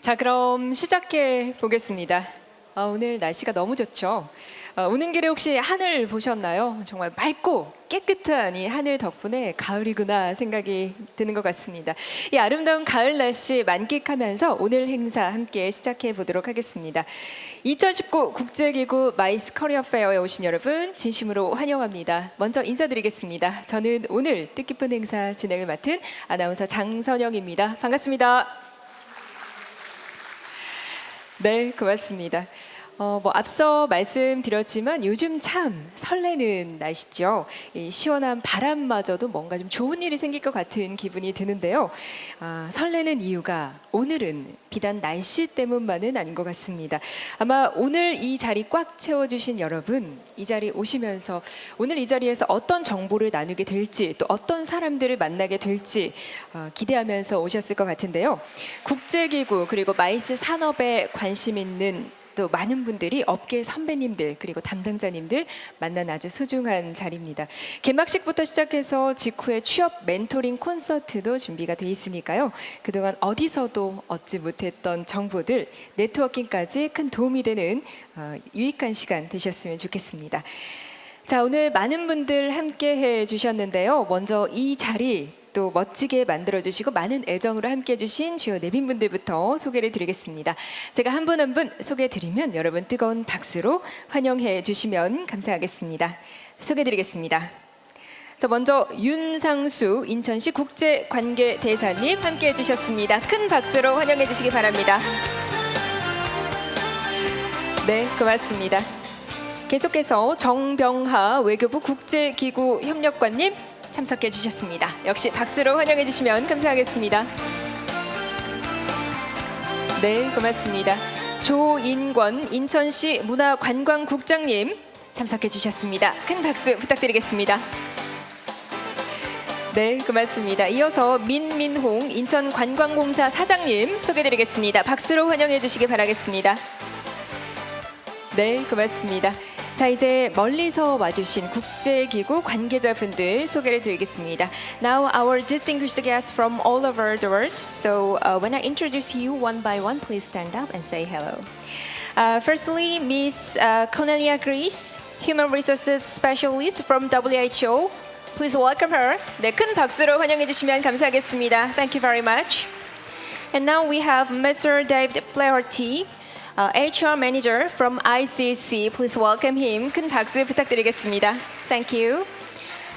자, 그럼 시작해 보겠습니다. 오늘 날씨가 너무 좋죠. 오는 길에 혹시 하늘 보셨나요? 정말 맑고 깨끗한 이 하늘 덕분에 가을이구나 생각이 드는 것 같습니다. 이 아름다운 가을 날씨 만끽하면서 오늘 행사 함께 시작해 보도록 하겠습니다. 2019 국제기구-Mice 커리어 페어에 오신 여러분 진심으로 환영합니다. 먼저 인사드리겠습니다. 저는 오늘 뜻깊은 행사 진행을 맡은 아나운서 장선영입니다. 반갑습니다. 네, 고맙습니다. 앞서 말씀드렸지만 요즘 참 설레는 날씨죠. 이 시원한 바람마저도 뭔가 좀 좋은 일이 생길 것 같은 기분이 드는데요. 설레는 이유가 오늘은 비단 날씨 때문만은 아닌 것 같습니다. 아마 오늘 이 자리 꽉 채워주신 여러분, 이 자리 오시면서 오늘 이 자리에서 어떤 정보를 나누게 될지 또 어떤 사람들을 만나게 될지 기대하면서 오셨을 것 같은데요. 국제기구 그리고 마이스 산업에 관심 있는 또 많은 분들이 업계 선배님들 그리고 담당자님들 만난 아주 소중한 자리입니다. 개막식부터 시작해서 직후에 취업 멘토링 콘서트도 준비가 돼 있으니까요. 그동안 어디서도 얻지 못했던 정보들, 네트워킹까지 큰 도움이 되는 유익한 시간 되셨으면 좋겠습니다. 자, 오늘 많은 분들 함께 해 주셨는데요. 먼저 이 자리 또 멋지게 만들어주시고 많은 애정으로 함께 해주신 주요 내빈분들부터 소개를 드리겠습니다. 제가 한 분 한 분 소개해드리면 여러분 뜨거운 박수로 환영해 주시면 감사하겠습니다. 소개해드리겠습니다. 자, 먼저 윤상수 인천시 국제관계대사님 함께 해주셨습니다. 큰 박수로 환영해 주시기 바랍니다. 네, 고맙습니다. 계속해서 정병하 외교부 국제기구-협력관님 참석해 주셨습니다. 역시 박수로 환영해 주시면 감사하겠습니다. 네, 고맙습니다. 조인권 인천시 문화관광국장님 참석해 주셨습니다. 큰 박수 부탁드리겠습니다. 네, 고맙습니다. 이어서 민민홍 인천관광공사 사장님 소개드리겠습니다. 박수로 환영해 주시기 바라겠습니다. 네, 고맙습니다. 자, 이제 멀리서 와주신 국제기구 관계자분들 소개를 드리겠습니다. Now our distinguished guests from all over the world. So when I introduce you one by one, please stand up and say hello. Firstly, Ms. Cornelia Grease, Human Resources Specialist from WHO. Please welcome her. 네, 큰 박수로 환영해 주시면 감사하겠습니다. Thank you very much. And now we have Mr. David Flaherty. HR Manager from ICC. Please welcome him. 큰 박수 부탁드리겠습니다. Thank you.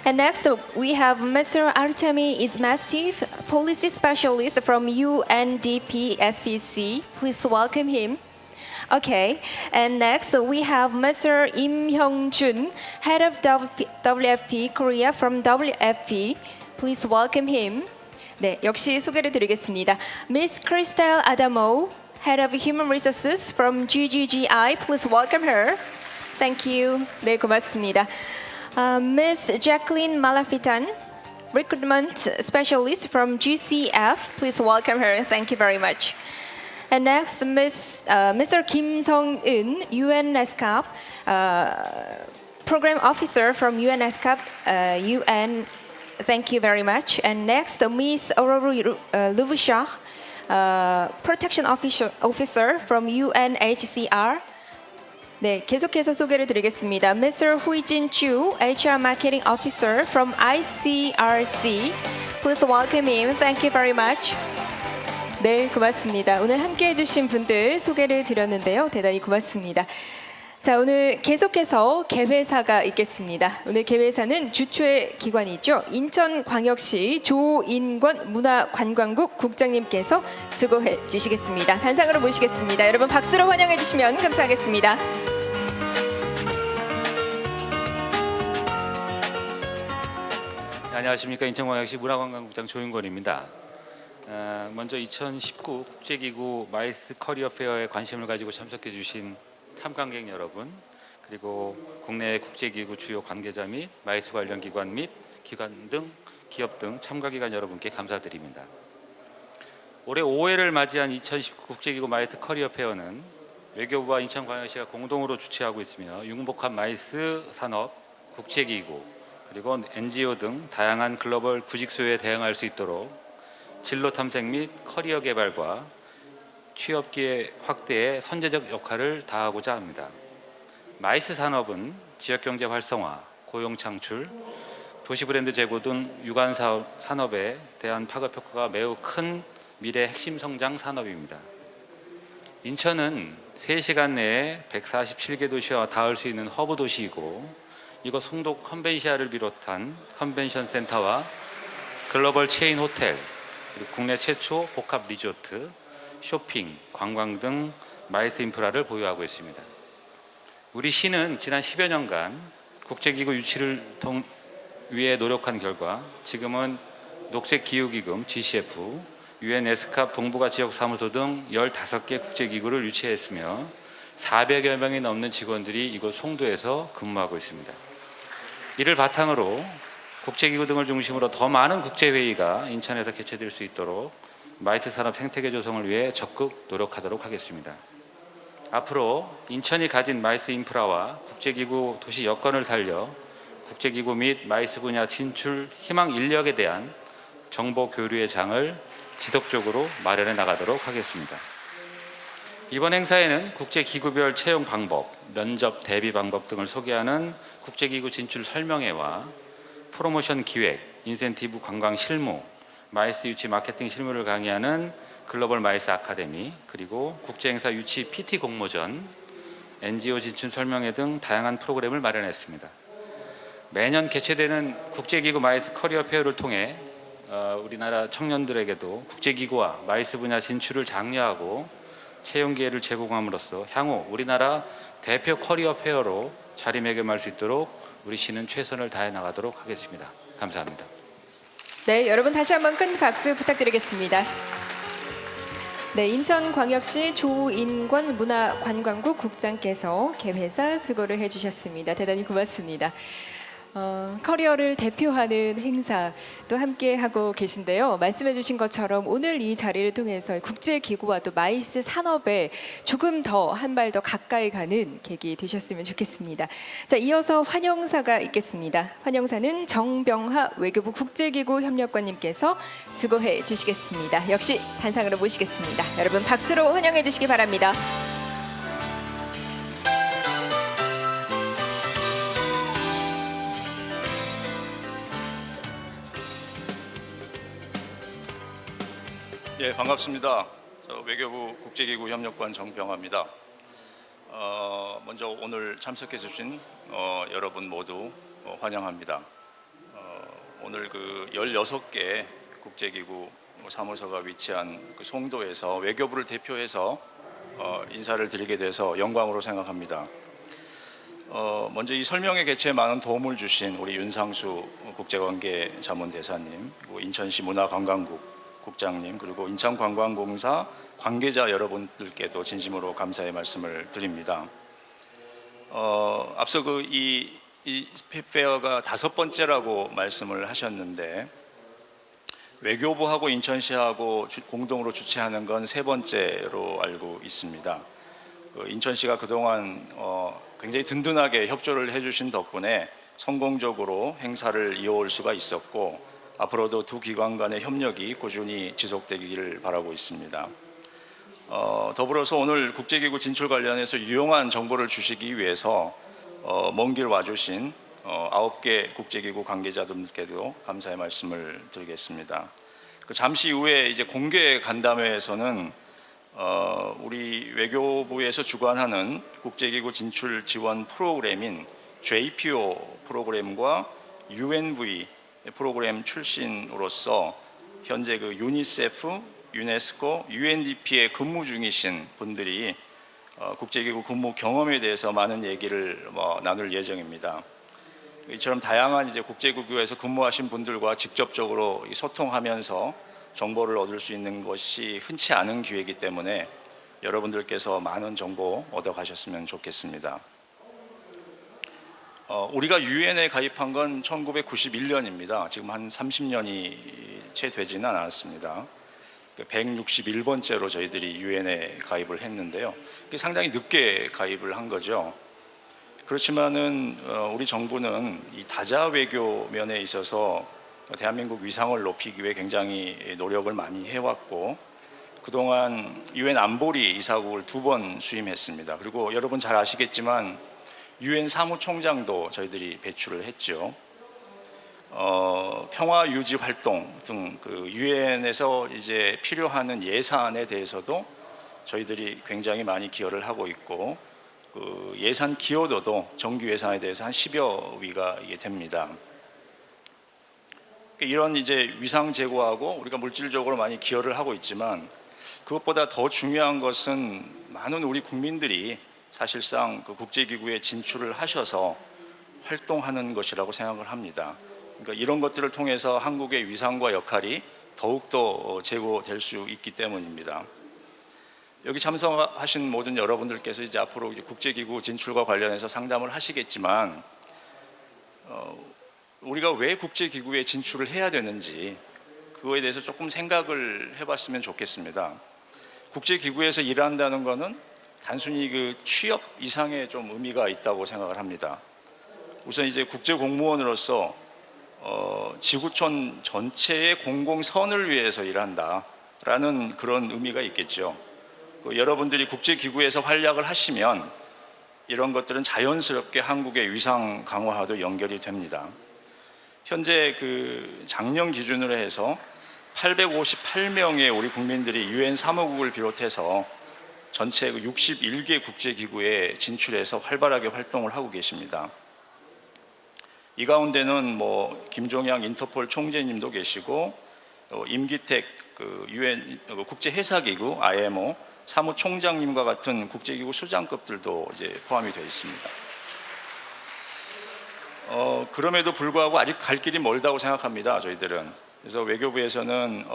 And next we have Mr. Artemi Izmastiv, Policy Specialist from UNDP SPC. Please welcome him. Okay. And next we have Mr. Im Hyung-jun, Head of WFP Korea from WFP. Please welcome him. 네, 역시 소개를 드리겠습니다. Miss Crystal Adamo, Head of Human Resources from GGGI. Please welcome her. Thank you. 네, 고맙습니다. Miss Jacqueline Malafitan, Recruitment Specialist from GCF. Please welcome her. Thank you very much. And next, Mr. Kim Song-eun, UNESCAP, Program Officer from UNESCAP, UN. Thank you very much. And next, Miss Aurora Lubusha, Protection Officer from UNHCR. 네, 계속해서 소개를 드리겠습니다. Mr. Huijin Chu, HR Marketing Officer from ICRC. Please welcome him. Thank you very much. 네, 고맙습니다. 오늘 함께 해주신 분들 소개를 드렸는데요. 대단히 고맙습니다. 자, 오늘 계속해서 개회사가 있겠습니다. 오늘 개회사는 주최 기관이죠. 인천광역시 조인권 문화관광국 국장님께서 수고해 주시겠습니다. 단상으로 모시겠습니다. 여러분 박수로 환영해 주시면 감사하겠습니다. 네, 안녕하십니까. 인천광역시 문화관광국장 조인권입니다. 먼저 2019 국제기구 마이스 커리어 페어에 관심을 가지고 참석해 주신 참관객 여러분, 그리고 국내 국제기구 주요 관계자 및 마이스 관련 기관 및 기관 등 기업 등 참가기관 여러분께 감사드립니다. 올해 5회를 맞이한 2019 국제기구 마이스 커리어 페어는 외교부와 인천광역시가 공동으로 주최하고 있으며 융복합 마이스 산업, 국제기구, 그리고 NGO 등 다양한 글로벌 구직 수요에 대응할 수 있도록 진로 탐색 및 커리어 개발과 취업기회 확대에 선제적 역할을 다하고자 합니다. 마이스 산업은 지역경제 활성화, 고용 창출, 도시 브랜드 제고 등 유관 산업에 대한 파급 효과가 매우 큰 미래 핵심 성장 산업입니다. 인천은 3시간 내에 147개 도시와 닿을 수 있는 허브 도시이고, 이곳 송도 컨벤시아를 비롯한 컨벤션 센터와 글로벌 체인 호텔, 그리고 국내 최초 복합 리조트, 쇼핑, 관광 등 마이스 인프라를 보유하고 있습니다. 우리 시는 지난 10여 년간 국제기구 유치를 위해 노력한 결과 지금은 녹색기후기금 GCF, UN 에스캅 동북아 지역사무소 등 15개 국제기구를 유치했으며 400여 명이 넘는 직원들이 이곳 송도에서 근무하고 있습니다. 이를 바탕으로 국제기구 등을 중심으로 더 많은 국제회의가 인천에서 개최될 수 있도록 마이스 산업 생태계 조성을 위해 적극 노력하도록 하겠습니다. 앞으로 인천이 가진 마이스 인프라와 국제기구 도시 여건을 살려 국제기구 및 마이스 분야 진출 희망 인력에 대한 정보 교류의 장을 지속적으로 마련해 나가도록 하겠습니다. 이번 행사에는 국제기구별 채용 방법, 면접 대비 방법 등을 소개하는 국제기구 진출 설명회와 프로모션 기획, 인센티브 관광 실무, 마이스 유치 마케팅 실무를 강의하는 글로벌 마이스 아카데미, 그리고 국제행사 유치 PT 공모전, NGO 진출 설명회 등 다양한 프로그램을 마련했습니다. 매년 개최되는 국제기구 마이스 커리어 페어를 통해 우리나라 청년들에게도 국제기구와 마이스 분야 진출을 장려하고 채용 기회를 제공함으로써 향후 우리나라 대표 커리어 페어로 자리매김할 수 있도록 우리 시는 최선을 다해 나가도록 하겠습니다. 감사합니다. 네, 여러분 다시 한번 큰 박수 부탁드리겠습니다. 네, 인천광역시 조인권 문화관광국 국장께서 개회사 수고를 해주셨습니다. 대단히 고맙습니다. 커리어를 대표하는 행사도 함께 하고 계신데요. 말씀해 주신 것처럼 오늘 이 자리를 통해서 국제기구와 또 마이스 산업에 조금 더 한 발 더 가까이 가는 계기 되셨으면 좋겠습니다. 자, 이어서 환영사가 있겠습니다. 환영사는 정병하 외교부 국제기구 협력관님께서 수고해 주시겠습니다. 역시 단상으로 모시겠습니다. 여러분 박수로 환영해 주시기 바랍니다. 예, 반갑습니다. 외교부 국제기구 협력관 정병하입니다. 먼저 오늘 참석해 주신 여러분 모두 환영합니다. 오늘 그 16개 국제기구 사무소가 위치한 그 송도에서 외교부를 대표해서 인사를 드리게 돼서 영광으로 생각합니다. 먼저 이 설명회 개최에 많은 도움을 주신 우리 윤상수 국제관계 자문대사님, 그리고 인천시 문화관광국 국장님, 그리고 인천관광공사 관계자 여러분들께도 진심으로 감사의 말씀을 드립니다. 앞서 이 페어가 5번째라고 말씀을 하셨는데, 외교부하고 인천시하고 공동으로 주최하는 건 3번째로 알고 있습니다. 인천시가 그동안 굉장히 든든하게 협조를 해주신 덕분에 성공적으로 행사를 이어올 수가 있었고, 앞으로도 두 기관 간의 협력이 꾸준히 지속되기를 바라고 있습니다. 더불어서 오늘 국제기구 진출 관련해서 유용한 정보를 주시기 위해서 먼 길 와주신 9개 국제기구 관계자분들께도 감사의 말씀을 드리겠습니다. 잠시 후에 이제 공개 간담회에서는 우리 외교부에서 주관하는 국제기구 진출 지원 프로그램인 JPO 프로그램과 UNV 프로그램 출신으로서 현재 그 유니세프, 유네스코, UNDP에 근무 중이신 분들이 국제기구 근무 경험에 대해서 많은 얘기를 나눌 예정입니다. 이처럼 다양한 이제 국제기구에서 근무하신 분들과 직접적으로 소통하면서 정보를 얻을 수 있는 것이 흔치 않은 기회이기 때문에 여러분들께서 많은 정보 얻어가셨으면 좋겠습니다. 우리가 유엔에 가입한 건 1991년입니다. 지금 한 30년이 채 되지는 않았습니다. 161번째로 저희들이 유엔에 가입을 했는데요. 상당히 늦게 가입을 한 거죠. 그렇지만은 우리 정부는 이 다자 외교 면에 있어서 대한민국 위상을 높이기 위해 굉장히 노력을 많이 해왔고, 그동안 유엔 안보리 이사국을 2번 수임했습니다. 그리고 여러분 잘 아시겠지만 유엔 사무총장도 저희들이 배출을 했죠. 평화 유지 활동 등 그 유엔에서 이제 필요한 예산에 대해서도 저희들이 굉장히 많이 기여를 하고 있고, 그 예산 기여도도 정규 예산에 대해서 한 10여 위가 이게 됩니다. 이런 이제 위상 제고하고 우리가 물질적으로 많이 기여를 하고 있지만, 그것보다 더 중요한 것은 많은 우리 국민들이 사실상 그 국제기구에 진출을 하셔서 활동하는 것이라고 생각을 합니다. 그러니까 이런 것들을 통해서 한국의 위상과 역할이 더욱더 제고될 수 있기 때문입니다. 여기 참석하신 모든 여러분들께서 이제 앞으로 이제 국제기구 진출과 관련해서 상담을 하시겠지만, 우리가 왜 국제기구에 진출을 해야 되는지 그거에 대해서 조금 생각을 해봤으면 좋겠습니다. 국제기구에서 일한다는 것은 단순히 그 취업 이상의 좀 의미가 있다고 생각을 합니다. 우선 이제 국제공무원으로서 지구촌 전체의 공공선을 위해서 일한다라는 그런 의미가 있겠죠. 여러분들이 국제기구에서 활약을 하시면 이런 것들은 자연스럽게 한국의 위상 강화와도 연결이 됩니다. 현재 그 작년 기준으로 해서 858명의 우리 국민들이 유엔 사무국을 비롯해서 전체 61개 국제기구에 진출해서 활발하게 활동을 하고 계십니다. 이 가운데는 뭐 김종양 인터폴 총재님도 계시고, 임기택 그 유엔 국제해사기구 IMO 사무총장님과 같은 국제기구 수장급들도 이제 포함이 되어 있습니다. 그럼에도 불구하고 아직 갈 길이 멀다고 생각합니다, 저희들은. 그래서 외교부에서는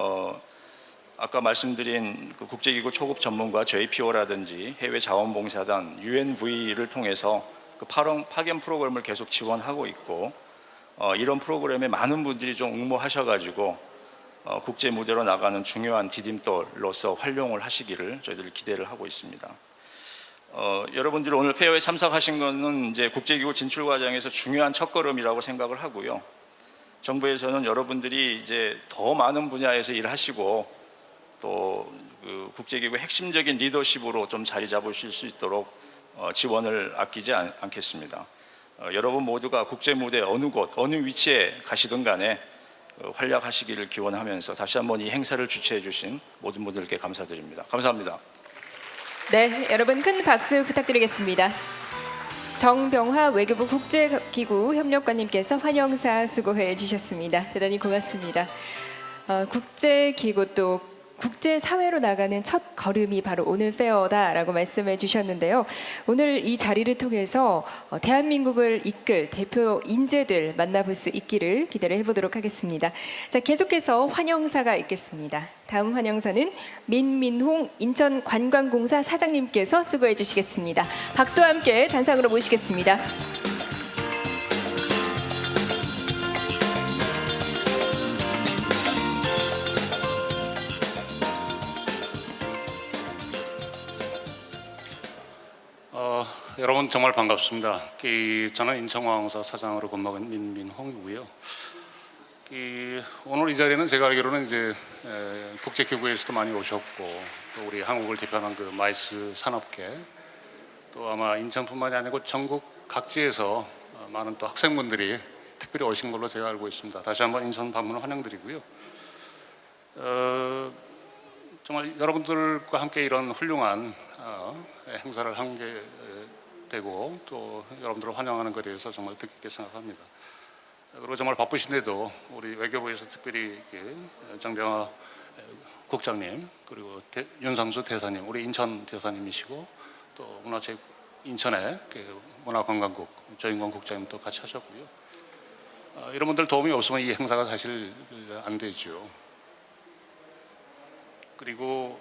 아까 말씀드린 그 국제기구 초급 전문가 JPO라든지 해외 자원봉사단 UNV를 통해서 그 파견 프로그램을 계속 지원하고 있고, 이런 프로그램에 많은 분들이 좀 응모하셔가지고 국제 무대로 나가는 중요한 디딤돌로서 활용을 하시기를 저희들이 기대를 하고 있습니다. 여러분들이 오늘 페어에 참석하신 것은 이제 국제기구 진출 과정에서 중요한 첫걸음이라고 생각을 하고요. 정부에서는 여러분들이 이제 더 많은 분야에서 일하시고 또 그 국제기구 핵심적인 리더십으로 좀 자리 잡으실 수 있도록 지원을 아끼지 않겠습니다. 여러분 모두가 국제 무대 어느 곳 어느 위치에 가시든 간에 활약하시기를 기원하면서 다시 한번 이 행사를 주최해 주신 모든 분들께 감사드립니다. 감사합니다. 네, 여러분 큰 박수 부탁드리겠습니다. 정병하 외교부 국제기구 협력관님께서 환영사 수고해 주셨습니다. 대단히 고맙습니다. 국제기구 또 국제사회로 나가는 첫 걸음이 바로 오늘 페어다라고 말씀해 주셨는데요. 오늘 이 자리를 통해서 대한민국을 이끌 대표 인재들 만나볼 수 있기를 기대를 해보도록 하겠습니다. 자, 계속해서 환영사가 있겠습니다. 다음 환영사는 민민홍 인천관광공사 사장님께서 수고해 주시겠습니다. 박수와 함께 단상으로 모시겠습니다. 여러분 정말 반갑습니다. 저는 인천광역시 사장으로 근무하는 민민홍이고요. 오늘 이 자리는 제가 알기로는 이제 국제기구에서도 많이 오셨고, 또 우리 한국을 대표하는 그 마이스 산업계, 또 아마 인천뿐만이 아니고 전국 각지에서 많은 또 학생분들이 특별히 오신 걸로 제가 알고 있습니다. 다시 한번 인천 방문을 환영드리고요. 정말 여러분들과 함께 이런 훌륭한 행사를 함께 되고 또 여러분들을 환영하는 것에 대해서 정말 뜻깊게 생각합니다. 그리고 정말 바쁘신데도 우리 외교부에서 특별히 정병하 국장님, 그리고 윤상수 대사님, 우리 인천 대사님이시고, 또 인천의 문화관광국 조인권 국장님도 같이 하셨고요. 이런 분들 도움이 없으면 이 행사가 사실 안 되죠. 그리고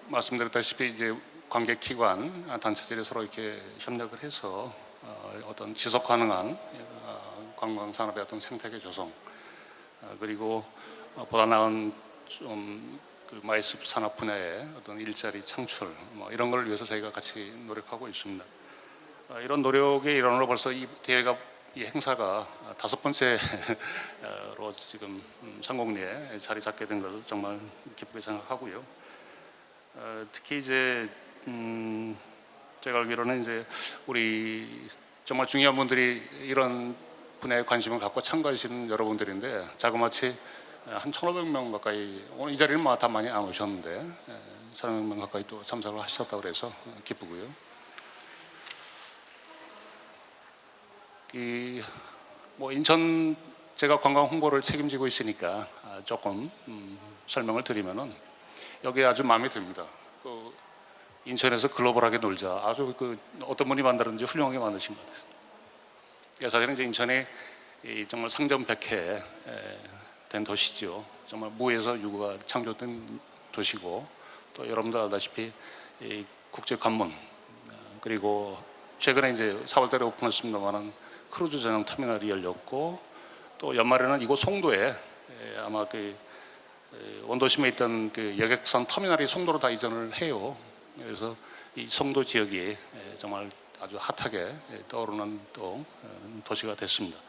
말씀드렸다시피 이제 관계기관 단체들이 서로 이렇게 협력을 해서 어떤 지속 가능한 관광 산업의 어떤 생태계 조성, 그리고 보다 나은 좀 그 마이스 산업 분야의 어떤 일자리 창출, 이런 걸 위해서 저희가 같이 노력하고 있습니다. 이런 노력의 일환으로 벌써 이 대회가 이 행사가 5번째로 지금 상공리에 자리 잡게 된 것을 정말 기쁘게 생각하고요. 특히 이제 제가 알기로는 이제 우리 정말 중요한 분들이 이런 분야에 관심을 갖고 참가하시는 여러분들인데 자그마치 한 1,500명 가까이, 오늘 이 자리는 다 많이 안 오셨는데 1,500명 가까이 또 참석을 하셨다고 그래서 기쁘고요. 뭐 인천 제가 관광 홍보를 책임지고 있으니까 조금 설명을 드리면은 여기 아주 마음에 듭니다. 인천에서 글로벌하게 놀자, 아주 어떤 분이 만들었는지 훌륭하게 만드신 것 같아요. 사실은 이제 인천이 정말 상점백회 된 도시죠. 정말 무에서 유구가 창조된 도시고, 또 여러분들 알다시피 이 국제 관문, 그리고 최근에 이제 4월달에 오픈했습니다만은 크루즈 전용 터미널이 열렸고, 또 연말에는 이곳 송도에 아마 원도심에 있던 여객선 터미널이 송도로 다 이전을 해요. 그래서 이 송도 지역이 정말 아주 핫하게 떠오르는 또 도시가 됐습니다.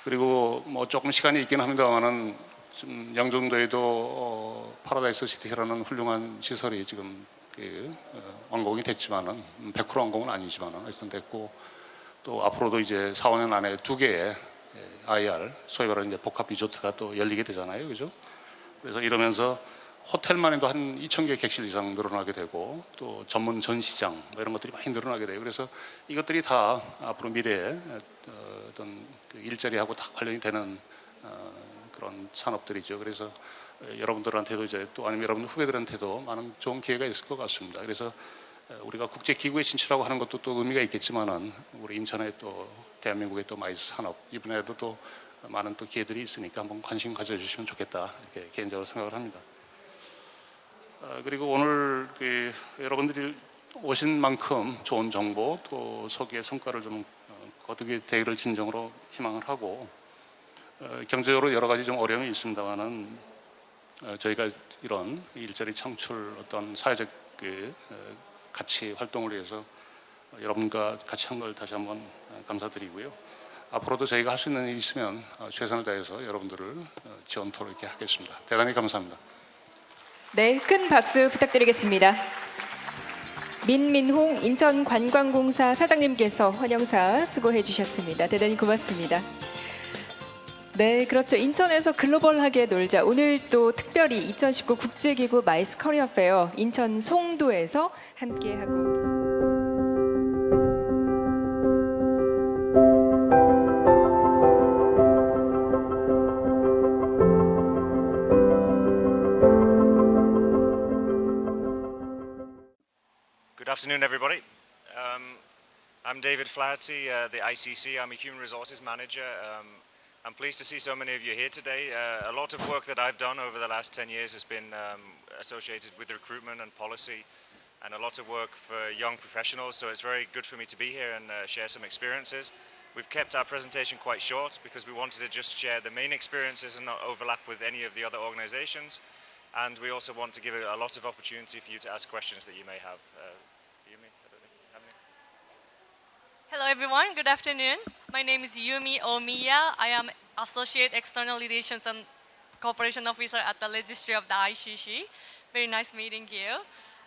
그리고 뭐 조금 시간이 있긴 합니다만은 지금 영종도에도 파라다이스 시티라는 훌륭한 시설이 지금 완공이 됐지만은 100% 완공은 아니지만은 어쨌든 됐고, 또 앞으로도 이제 4, 5년 안에 2개의 IR, 소위 말하는 이제 복합 리조트가 또 열리게 되잖아요, 그죠? 그래서 이러면서 호텔만 해도 한 2,000개 객실 이상 늘어나게 되고, 또 전문 전시장 뭐 이런 것들이 많이 늘어나게 돼요. 그래서 이것들이 다 앞으로 미래에 어떤 일자리하고 다 관련이 되는 그런 산업들이죠. 그래서 여러분들한테도 이제 또 아니면 여러분 후배들한테도 많은 좋은 기회가 있을 것 같습니다. 그래서 우리가 국제기구에 진출하고 하는 것도 또 의미가 있겠지만은 우리 인천의 또 대한민국의 또 마이스 산업 이 분야에도 또 많은 또 기회들이 있으니까 한번 관심 가져주시면 좋겠다, 이렇게 개인적으로 생각을 합니다. 그리고 오늘 여러분들이 오신 만큼 좋은 정보 또 소기의 성과를 좀 거두게 되기를 진정으로 희망을 하고, 경제적으로 여러 가지 좀 어려움이 있습니다만은 저희가 이런 일자리 창출 어떤 사회적 가치 활동을 위해서 여러분과 같이 한 걸 다시 한번 감사드리고요. 앞으로도 저희가 할 수 있는 일이 있으면 최선을 다해서 여러분들을 지원토록 이렇게 하겠습니다. 대단히 감사합니다. 네, 큰 박수 부탁드리겠습니다. 민민홍 인천관광공사 사장님께서 환영사 수고해 주셨습니다. 대단히 고맙습니다. 네, 그렇죠. 인천에서 글로벌하게 놀자. 오늘 또 특별히 2019 국제기구 마이스 커리어 페어 인천 송도에서 함께하고 계십니다. Good afternoon, everybody. I'm David Flaherty, the ICC. I'm a Human Resources Manager. I'm pleased to see so many of you here today. A lot of work that I've done over the last 10 years has been associated with recruitment and policy, and a lot of work for young professionals, so it's very good for me to be here and share some experiences. We've kept our presentation quite short because we wanted to just share the main experiences and not overlap with any of the other organizations. And we also want to give a lot of opportunity for you to ask questions that you may have. Yumi, I don't know, have any? Hello everyone, good afternoon. My name is Yumi Omiya. I am Associate External Relations and Cooperation Officer at the Registry of the ICC. Very nice meeting you.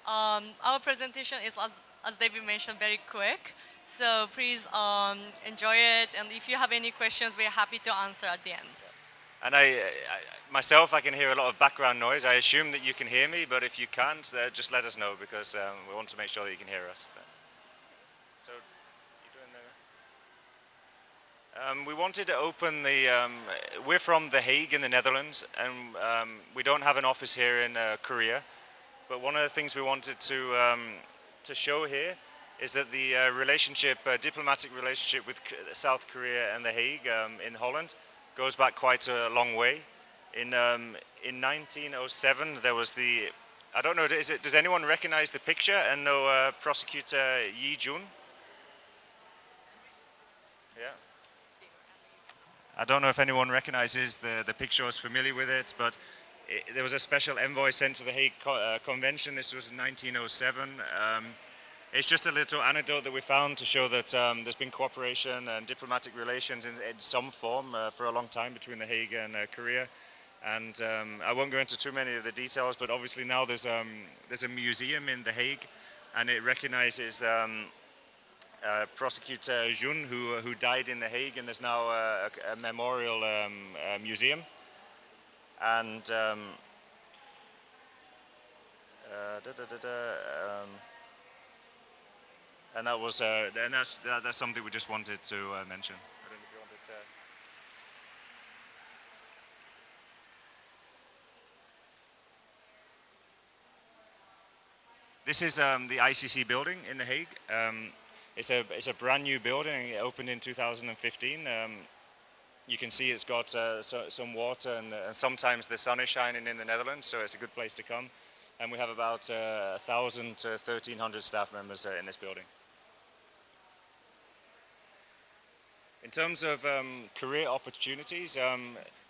Our presentation is, as David mentioned, very quick. So please enjoy it, and if you have any questions, we're happy to answer at the end. And myself, I can hear a lot of background noise. I assume that you can hear me, but if you can't, just let us know because we want to make sure that you can hear us. So, we wanted to open the. We're from The Hague in the Netherlands, and we don't have an office here in Korea. But one of the things we wanted to show here is that the diplomatic relationship with South Korea and The Hague in Holland goes back quite a long way. In 1907, there was the. I don't know. Does anyone recognize the picture and know Prosecutor Yi Jun? Yeah. I don't know if anyone recognizes the picture or is familiar with it, but there was a special envoy sent to the Hague Convention. This was in 1907. It's just a little anecdote that we found to show that there's been cooperation and diplomatic relations in some form for a long time between The Hague and Korea. And I won't go into too many of the details, but obviously now there's a museum in The Hague, and it recognizes prosecutor Jun, who died in The Hague, and there's now a memorial museum. And and that was and that's something we just wanted to mention. I don't know if you wanted to. This is the ICC building in The Hague. It's a brand new building. It opened in 2015. You can see it's got some water, and sometimes the sun is shining in the Netherlands, so it's a good place to come. And we have about 1,000 to 1,300 staff members in this building. In terms of career opportunities,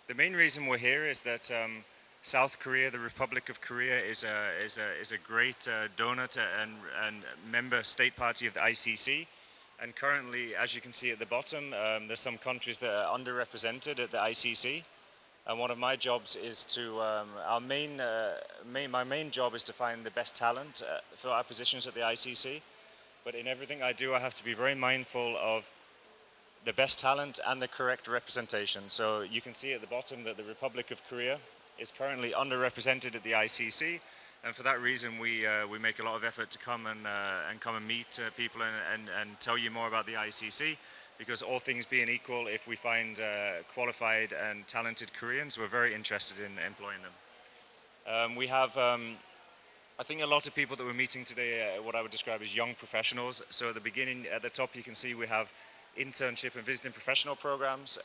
the main reason we're here is that South Korea, the Republic of Korea, is a great donor to and member state party of the ICC. And currently, as you can see at the bottom, there's some countries that are underrepresented at the ICC. And one of my jobs is to my main job is to find the best talent for our positions at the ICC. But in everything I do, I have to be very mindful of the best talent and the correct representation. So you can see at the bottom that the Republic of Korea is currently underrepresented at the ICC, and for that reason we make a lot of effort to come and meet people and tell you more about the ICC, because all things being equal, if we find qualified and talented Koreans, we're very interested in employing them. We have I think a lot of people that we're meeting today what I would describe as young professionals. So at the beginning, at the top, you can see we have internship and visiting professional programs.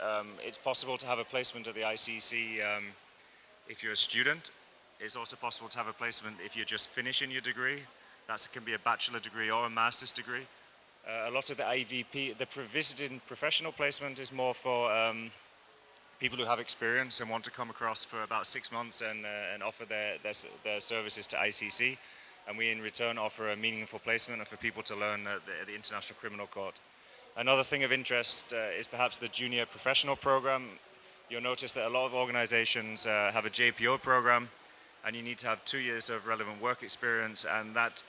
It's possible to have a placement at the ICC if you're a student. It's also possible to have a placement if you're just finishing your degree. That can be a bachelor degree or a master's degree. A lot of the IVP, the visiting professional placement, is more for people who have experience and want to come across for about 6 months and offer their services to ICC. And we in return offer a meaningful placement for people to learn at the International Criminal Court. Another thing of interest is perhaps the junior professional program. You'll notice that a lot of organizations have a JPO program, and you need to have 2 years of relevant work experience, and that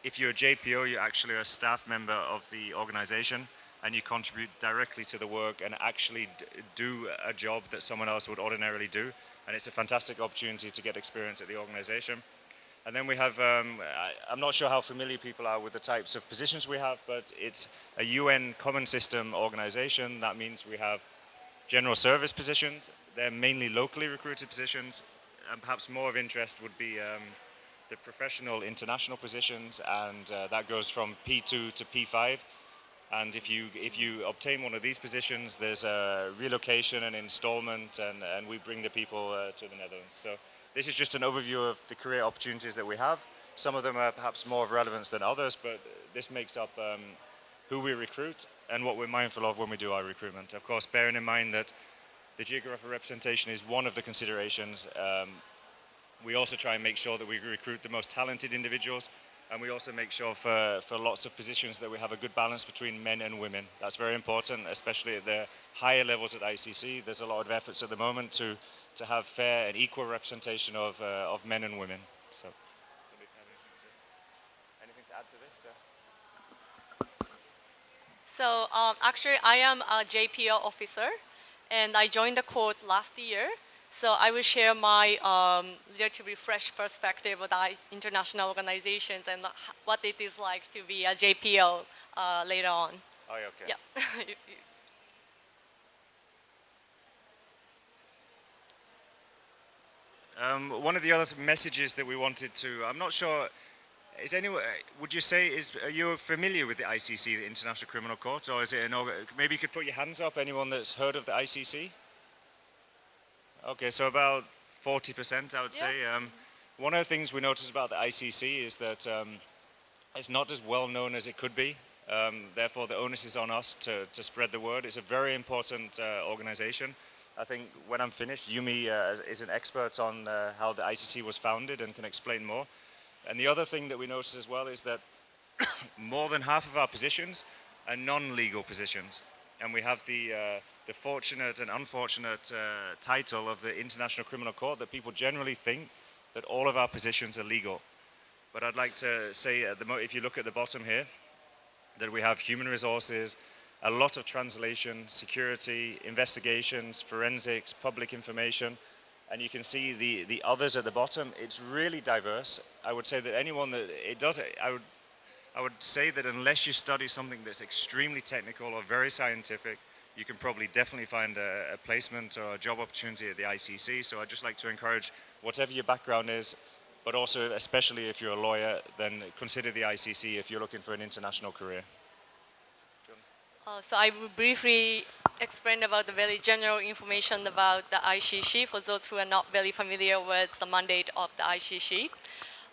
if you're a JPO, you're actually a staff member of the organization, and you contribute directly to the work and actually do a job that someone else would ordinarily do, and it's a fantastic opportunity to get experience at the organization. And then we have, I'm not sure how familiar people are with the types of positions we have, but it's a UN common system organization. That means we have general service positions. They're mainly locally recruited positions, and perhaps more of interest would be the professional international positions, and that goes from P2 to P5. And if you obtain one of these positions, there's a relocation and installment, and we bring the people to the Netherlands. So this is just an overview of the career opportunities that we have. Some of them are perhaps more of relevance than others, but this makes up who we recruit and what we're mindful of when we do our recruitment. Of course, bearing in mind that the geographic representation is one of the considerations. We also try and make sure that we recruit the most talented individuals, and we also make sure for lots of positions that we have a good balance between men and women. That's very important, especially at the higher levels at ICC. There's a lot of efforts at the moment to have fair and equal representation of men and women. So, anything to add to this? So actually, I am a JPO officer, and I joined the court last year. So I will share my relatively fresh perspective of the international organizations and what it is like to be a JPO later on. Oh, yeah, okay. Yeah. One of the other messages that we wanted to, I'm not sure, is anyone, would you say, are you familiar with the ICC, the International Criminal Court, or is it maybe you could put your hands up, anyone that's heard of the ICC? Okay, so about 40%, I would say. One of the things we notice about the ICC is that it's not as well known as it could be. Therefore, the onus is on us to spread the word. It's a very important organization. I think when I'm finished, Yumi is an expert on how the ICC was founded and can explain more. And the other thing that we notice as well is that more than half of our positions are non-legal positions, and we have the fortunate and unfortunate title of the International Criminal Court that people generally think that all of our positions are legal. But I'd like to say, if you look at the bottom here, that we have human resources, a lot of translation, security, investigations, forensics, public information, and you can see the others at the bottom. It's really diverse. I would say that anyone that it does, I would say that unless you study something that's extremely technical or very scientific, you can probably definitely find a placement or a job opportunity at the ICC. So I'd just like to encourage, whatever your background is, but also especially if you're a lawyer, then consider the ICC if you're looking for an international career. So I will briefly explain about the very general information about the ICC for those who are not very familiar with the mandate of the ICC.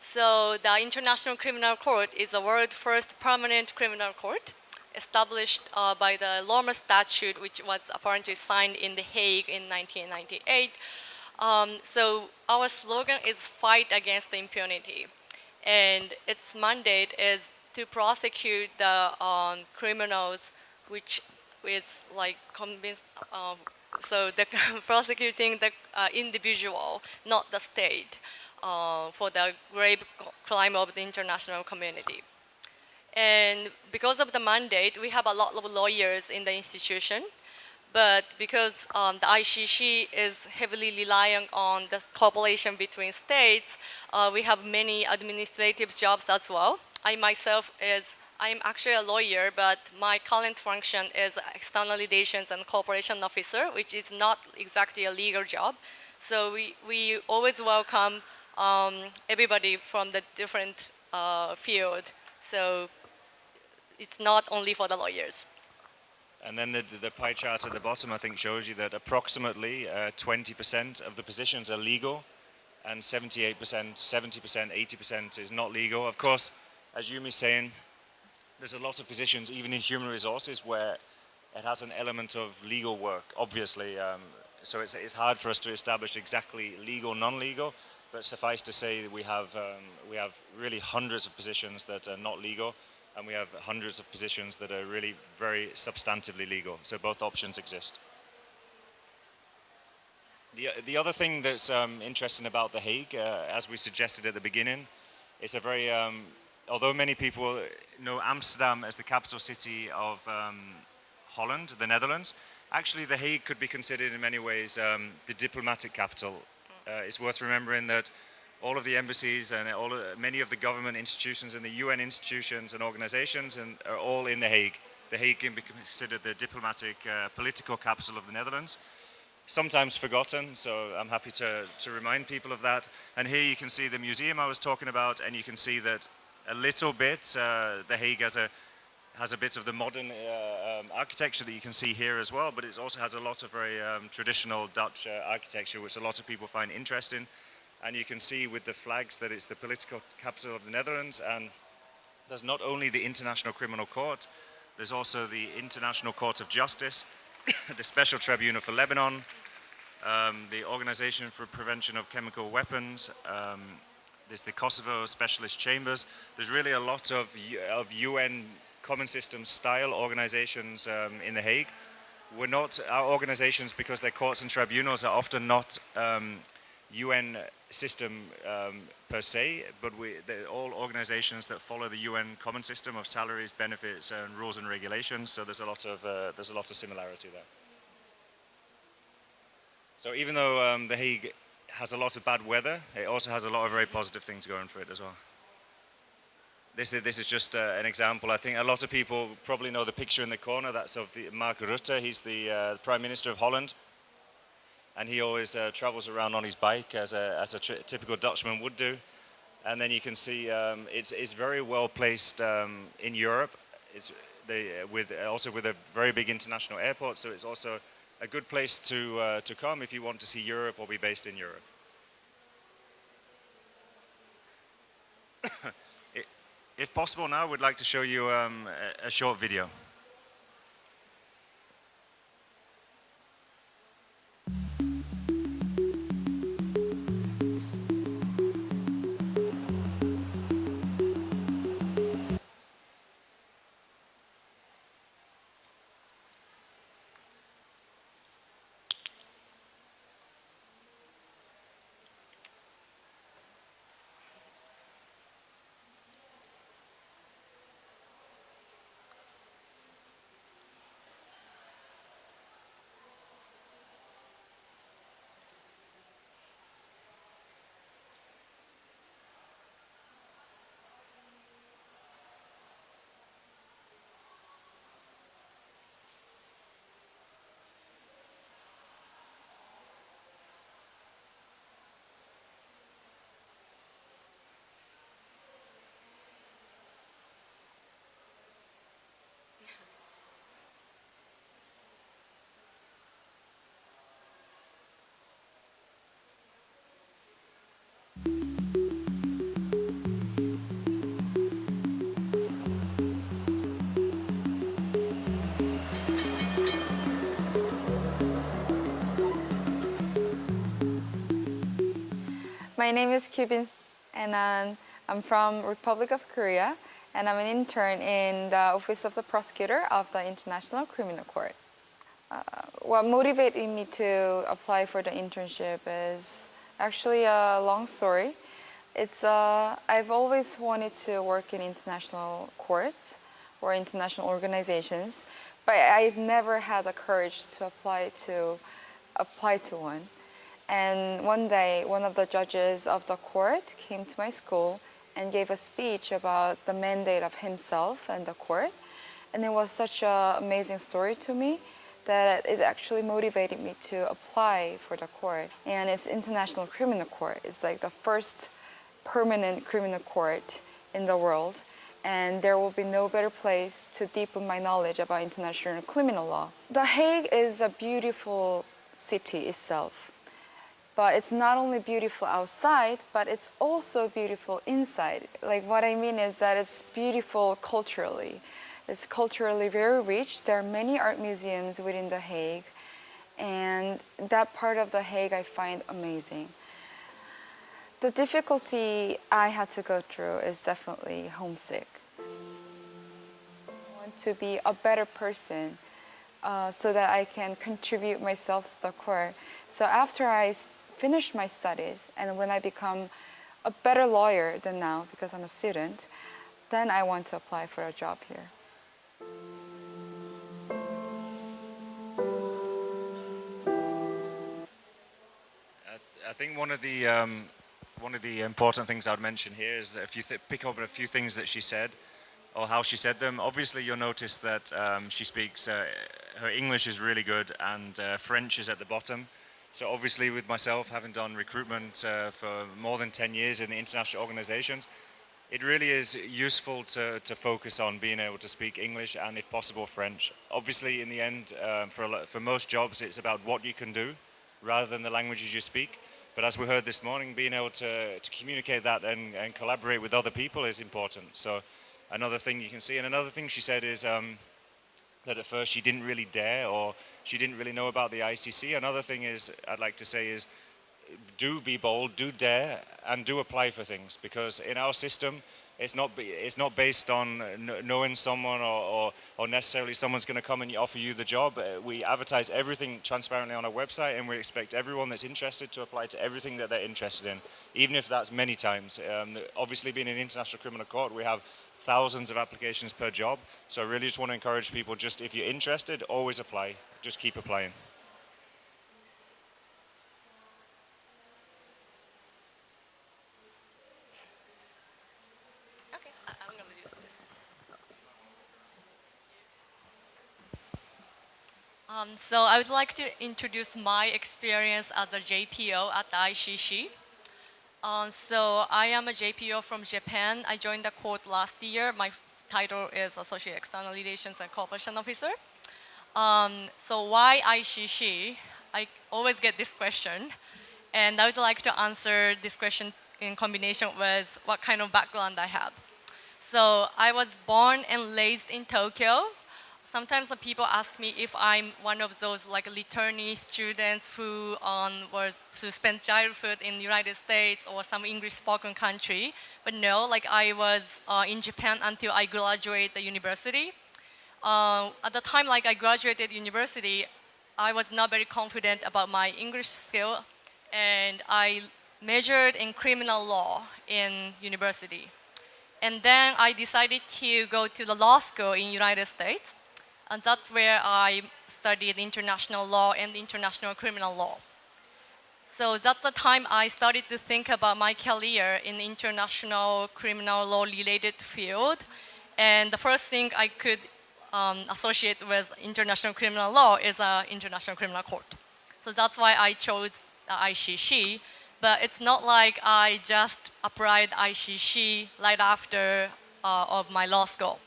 So the International Criminal Court is the world's first permanent criminal court established by the Roma Statute, which was apparently signed in The Hague in 1998. So our slogan is fight against the impunity. And its mandate is to prosecute the criminals which is like convinced, so the prosecuting the individual, not the state, for the grave crime of the international community. And because of the mandate, we have a lot of lawyers in the institution, but because the ICC is heavily relying on the cooperation between states, we have many administrative jobs as well. I'm actually a lawyer, but my current function is External Relations and Cooperation Officer, which is not exactly a legal job. So we always welcome everybody from the different field. So it's not only for the lawyers. And then the pie chart at the bottom, I think, shows you that approximately 20% of the positions are legal, and 78%, 70%, 80% is not legal. Of course, as Yumi's saying, there's a lot of positions, even in human resources, where it has an element of legal work, obviously. So it's hard for us to establish exactly legal, non-legal, but suffice to say that we have really hundreds of positions that are not legal, and we have hundreds of positions that are really very substantively legal. So both options exist. The other thing that's interesting about The Hague, as we suggested at the beginning, is a very although many people know Amsterdam as the capital city of Holland, the Netherlands, actually The Hague could be considered in many ways the diplomatic capital. It's worth remembering that all of the embassies and many of the government institutions and the UN institutions and organizations are all in The Hague. The Hague can be considered the diplomatic, political capital of the Netherlands. Sometimes forgotten, so I'm happy to remind people of that. And here you can see the museum I was talking about, and you can see that a little bit, The Hague has a bit of the modern architecture that you can see here as well, but it also has a lot of very traditional Dutch architecture, which a lot of people find interesting. And you can see with the flags that it's the political capital of the Netherlands, and there's not only the International Criminal Court, there's also the International Court of Justice, the Special Tribunal for Lebanon, the Organization for Prevention of Chemical Weapons, there's the Kosovo Specialist Chambers. There's really a lot of UN common system style organizations in The Hague. Our organizations, because their courts and tribunals are often not UN system per se, but they're all organizations that follow the UN common system of salaries, benefits, and rules and regulations. So there's a lot of similarity there. So even though The Hague has a lot of bad weather, it also has a lot of very positive things going for it as well. This is just an example. I think a lot of people probably know the picture in the corner. That's of Mark Rutte. He's the Prime Minister of Holland, and he always travels around on his bike as a typical Dutchman would do. And then you can see it's very well placed in Europe. Also with a very big international airport, so it's also a good place to come if you want to see Europe or be based in Europe. If possible now, we'd like to show you a short video. My name is Kyubin, and I'm from Republic of Korea, and I'm an intern in the Office of the Prosecutor of the International Criminal Court. What motivated me to apply for the internship is actually a long story. I've always wanted to work in international courts or international organizations, but I've never had the courage to apply to one. And one day, one of the judges of the court came to my school and gave a speech about the mandate of himself and the court. And it was such an amazing story to me that it actually motivated me to apply for the court. And it's International Criminal Court. It's like the first permanent criminal court in the world. And there will be no better place to deepen my knowledge about international criminal law. The Hague is a beautiful city itself. But it's not only beautiful outside, but it's also beautiful inside. Like what I mean is that it's beautiful culturally. It's culturally very rich. There are many art museums within The Hague. And that part of The Hague I find amazing. The difficulty I had to go through is definitely homesick. I want to be a better person so that I can contribute myself to the court. So after I finish my studies and when I become a better lawyer than now because I'm a student, then I want to apply for a job here. I think one of the important things I'd mention here is that if you pick up a few things that she said or how she said them, obviously you'll notice that she speaks, her English is really good and French is at the bottom. So obviously with myself having done recruitment for more than 10 years in the international organizations, it really is useful to focus on being able to speak English and if possible French. Obviously in the end, for most jobs it's about what you can do rather than the languages you speak. But as we heard this morning, being able to communicate that and collaborate with other people is important. So another thing you can see, and another thing she said is that at first she didn't really dare or she didn't really know about the ICC. Another thing is I'd like to say is do be bold, do dare, and do apply for things, because in our system it's not based on knowing someone or necessarily someone's going to come and offer you the job. We advertise everything transparently on our website and we expect everyone that's interested to apply to everything that they're interested in, even if that's many times. Obviously being in international criminal court, we have thousands of applications per job. So I really just want to encourage people, just if you're interested, always apply. Just keep applying. Okay, I'm going to use this. So I would like to introduce my experience as a JPO at the ICC. So I am a JPO from Japan. I joined the court last year. My title is Associate External Relations and Cooperation Officer. So why ICC? I always get this question. And I would like to answer this question in combination with what kind of background I have. So I was born and raised in Tokyo. Sometimes the people ask me if I'm one of those like returnee students who spent childhood in the United States or some English-spoken country. But no, like I was in Japan until I graduated the university. At the time like I graduated university, I was not very confident about my English skill, and I majored in criminal law in university. And then I decided to go to the law school in United States. And that's where I studied international law and international criminal law. So that's the time I started to think about my career in the international criminal law related field. And the first thing I could associate with international criminal law is an international criminal court. So that's why I chose the ICC. But it's not like I just applied ICC right after of my law school.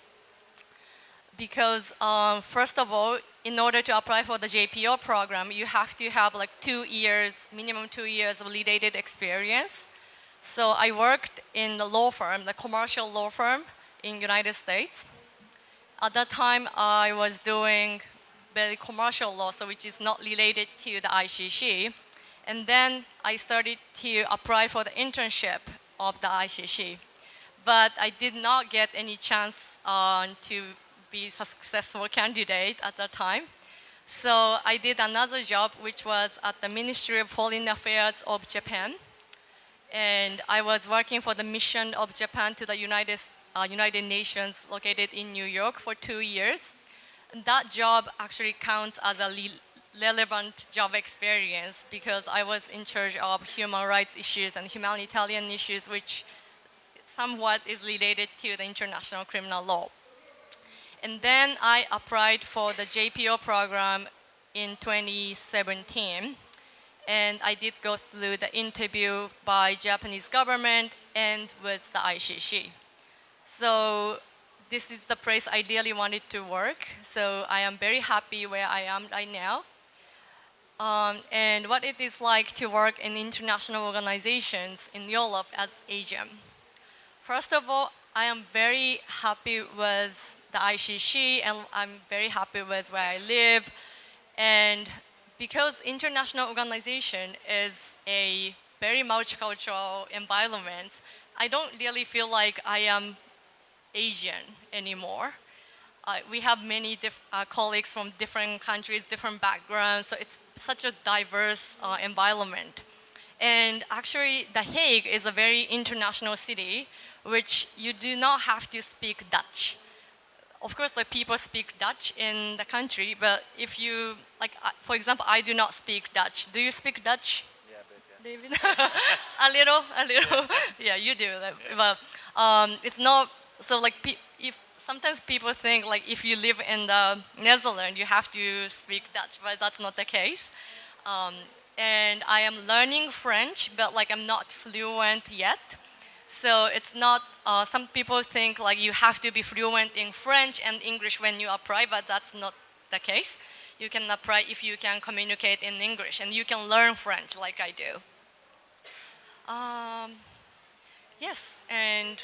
Because first of all, in order to apply for the JPO program, you have to have like 2 years, minimum 2 years of related experience. So I worked in the law firm, the commercial law firm in United States. At that time, I was doing very commercial law, so which is not related to the ICC. And then I started to apply for the internship of the ICC. But I did not get any chance to be a successful candidate at that time. So I did another job, which was at the Ministry of Foreign Affairs of Japan. And I was working for the mission of Japan to the United Nations located in New York for 2 years. And that job actually counts as a relevant job experience because I was in charge of human rights issues and humanitarian issues, which somewhat is related to the international criminal law. And then I applied for the JPO program in 2017. And I did go through the interview by Japanese government and with the ICC. So this is the place I really wanted to work. So I am very happy where I am right now. And what it is like to work in international organizations in Europe as Asian. First of all, I am very happy with the ICC and I'm very happy with where I live. And because international organization is a very multicultural environment, I don't really feel like I am Asian anymore. We have many colleagues from different countries, different backgrounds, so it's such a diverse environment. And actually, The Hague is a very international city, which you do not have to speak Dutch. Of course, like people speak Dutch in the country, but if you, like, for example, I do not speak Dutch. Do you speak Dutch? Yeah, a bit, yeah. David? A little. Yeah, you do. But it's not, so like, if sometimes people think like if you live in the Netherlands, you have to speak Dutch, but that's not the case. And I am learning French, but like I'm not fluent yet. So it's not, some people think like you have to be fluent in French and English when you apply, but that's not the case. You can apply if you can communicate in English and you can learn French like I do. Yes, and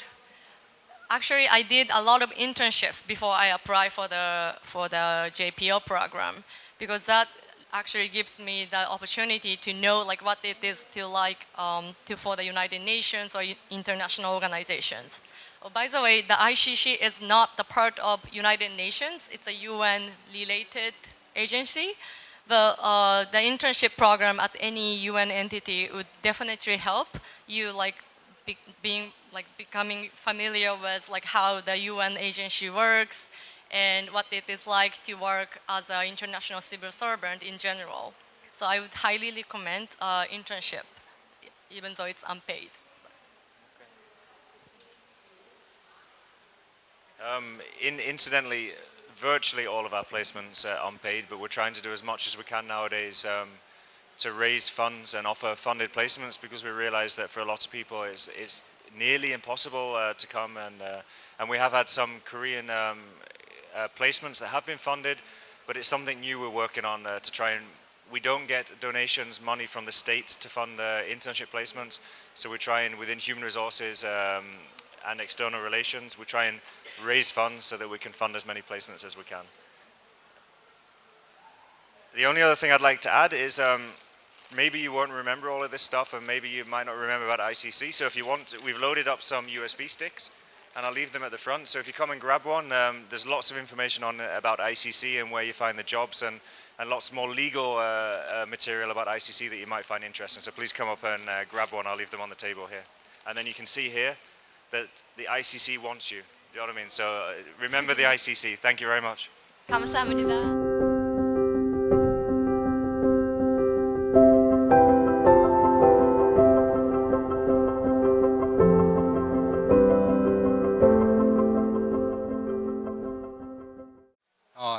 actually I did a lot of internships before I applied for the JPO program because that actually gives me the opportunity to know like what it is to like for the United Nations or international organizations. Oh, by the way, the ICC is not the part of United Nations. It's a UN-related agency. The internship program at any UN entity would definitely help you like becoming familiar with like how the UN agency works and what it is like to work as an international civil servant in general. So I would highly recommend internship, even though it's unpaid. Incidentally, virtually all of our placements are unpaid, but we're trying to do as much as we can nowadays to raise funds and offer funded placements because we realize that for a lot of people it's nearly impossible to come, and we have had some Korean placements that have been funded, but it's something new we're working on to try and, we don't get donations, money from the states to fund internship placements, so we're trying within human resources and external relations, we try and raise funds so that we can fund as many placements as we can. The only other thing I'd like to add is maybe you won't remember all of this stuff and maybe you might not remember about ICC, so if you want, we've loaded up some USB sticks and I'll leave them at the front, so if you come and grab one, there's lots of information on about ICC and where you find the jobs and lots more legal material about ICC that you might find interesting, so please come up and grab one. I'll leave them on the table here. And then you can see here that the ICC wants you, you know what I mean? So remember the ICC. Thank you very much. 감사합니다.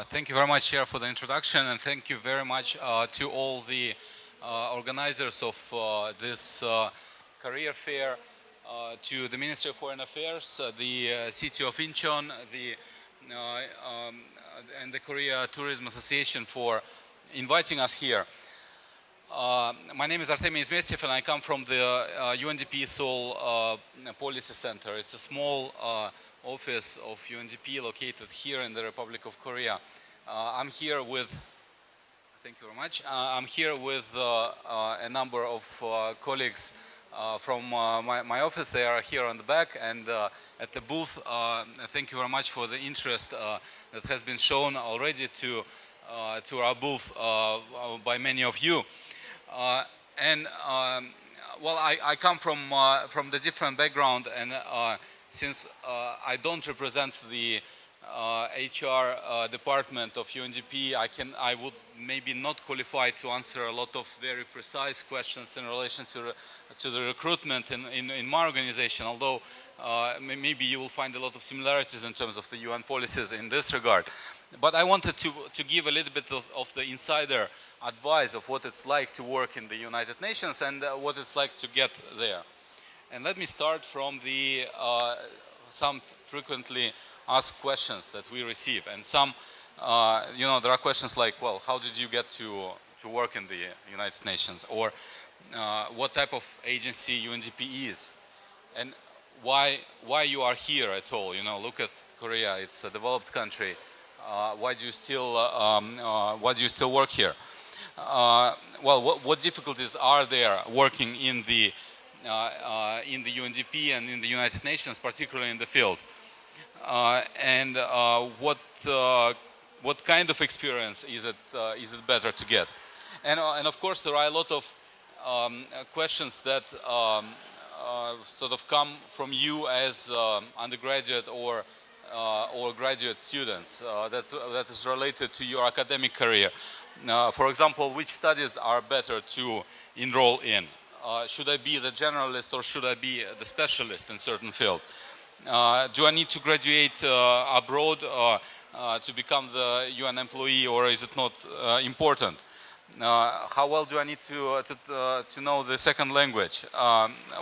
Thank you very much, Chair, for the introduction, and thank you very much to all the organizers of this career fair, to the Ministry of Foreign Affairs, the City of Incheon, and the Korea Tourism Association for inviting us here. My name is Artemy Izmestiev, and I come from the UNDP Seoul Policy Center. It's a small office of UNDP located here in the Republic of Korea. I'm here with Thank you very much. I'm here with a number of colleagues from my office. They are here on the back and at the booth. Thank you very much for the interest that has been shown already to our booth by many of you. Well, I come from the different background, and since I don't represent the HR department of UNDP, I would maybe not qualify to answer a lot of very precise questions in relation to the recruitment in my organization, although maybe you will find a lot of similarities in terms of the UN policies in this regard. But I wanted to give a little bit of the insider advice of what it's like to work in the United Nations and what it's like to get there. And let me start from the some frequently asked questions that we receive. And some, there are questions like, well, how did you get to work in the United Nations? Or what type of agency UNDP is? And why you are here at all? Look at Korea, it's a developed country. Why do you still work here? Well, what difficulties are there working in the UNDP and in the United Nations, particularly in the field? And what kind of experience is it better to get? And of course, there are a lot of questions that sort of come from you as undergraduate or graduate students that is related to your academic career. For example, which studies are better to enroll in? Should I be the generalist or should I be the specialist in certain field? Do I need to graduate abroad to become the UN employee, or is it not important? How well do I need to know the second language?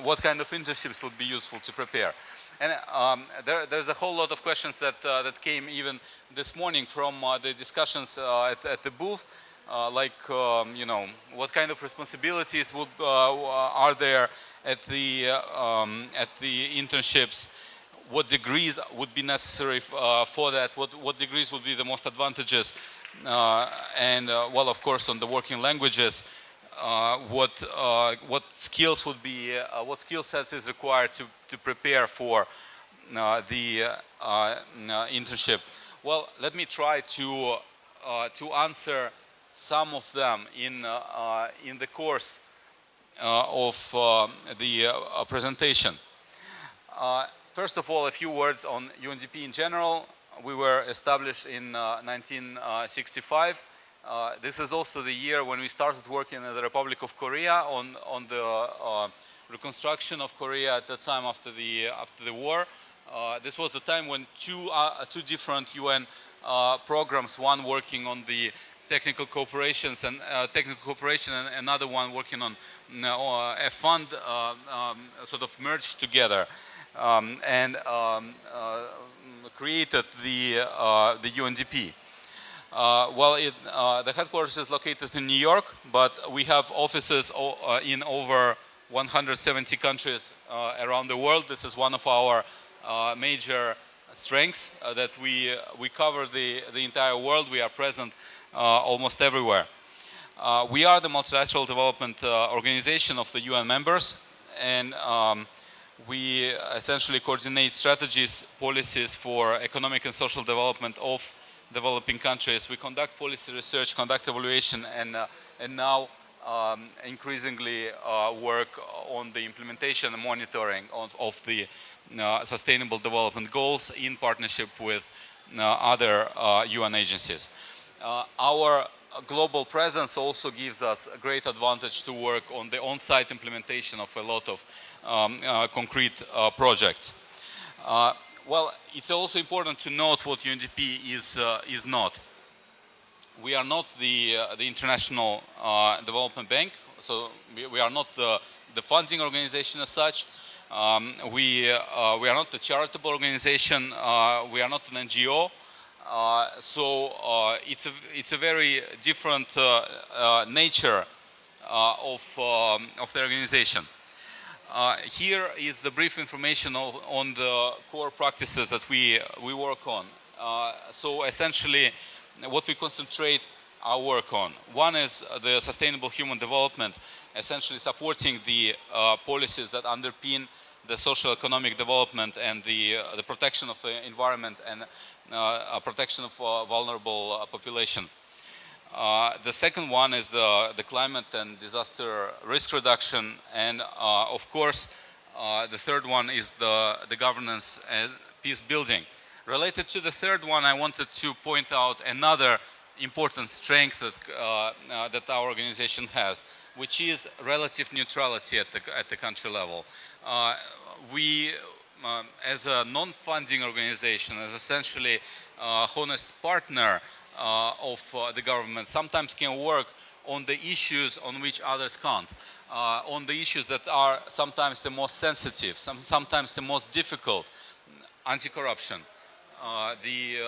What kind of internships would be useful to prepare? And there's a whole lot of questions that came even this morning from the discussions at the booth, like what kind of responsibilities are there at the internships? What degrees would be necessary for that? What degrees would be the most advantageous? And well, of course, on the working languages, what skills would be, what skill sets is required to prepare for the internship? Well, let me try to answer some of them in the course of the presentation. First of all, a few words on UNDP in general. We were established in 1965. This is also the year when we started working in the Republic of Korea on the reconstruction of Korea at the time after the war. This was the time when two different UN programs, one working on the technical cooperation and another one working on a fund sort of merged together and created the UNDP. Well, the headquarters is located in New York, but we have offices in over 170 countries around the world. This is one of our major strengths, that we cover the entire world. We are present almost everywhere. We are the multilateral development organization of the UN members, and we essentially coordinate strategies, policies for economic and social development of developing countries. We conduct policy research, conduct evaluation, and now increasingly work on the implementation and monitoring of the sustainable development goals in partnership with other UN agencies. Our global presence also gives us a great advantage to work on the on-site implementation of a lot of concrete projects. Well, it's also important to note what UNDP is not. We are not the International Development Bank, so we are not the funding organization as such. We are not a charitable organization. We are not an NGO. So it's a very different nature of the organization. Here is the brief information on the core practices that we work on. So essentially, what we concentrate our work on. One is the sustainable human development, essentially supporting the policies that underpin the social economic development and the protection of the environment and protection of vulnerable population. The second one is the climate and disaster risk reduction, and of course the third one is the governance and peace building. Related to the third one, I wanted to point out another important strength that our organization has, which is relative neutrality at the country level. We, as a non-funding organization, as essentially a honest partner of the government, sometimes can work on the issues on which others can't, on the issues that are sometimes the most sensitive, sometimes the most difficult: anti-corruption, the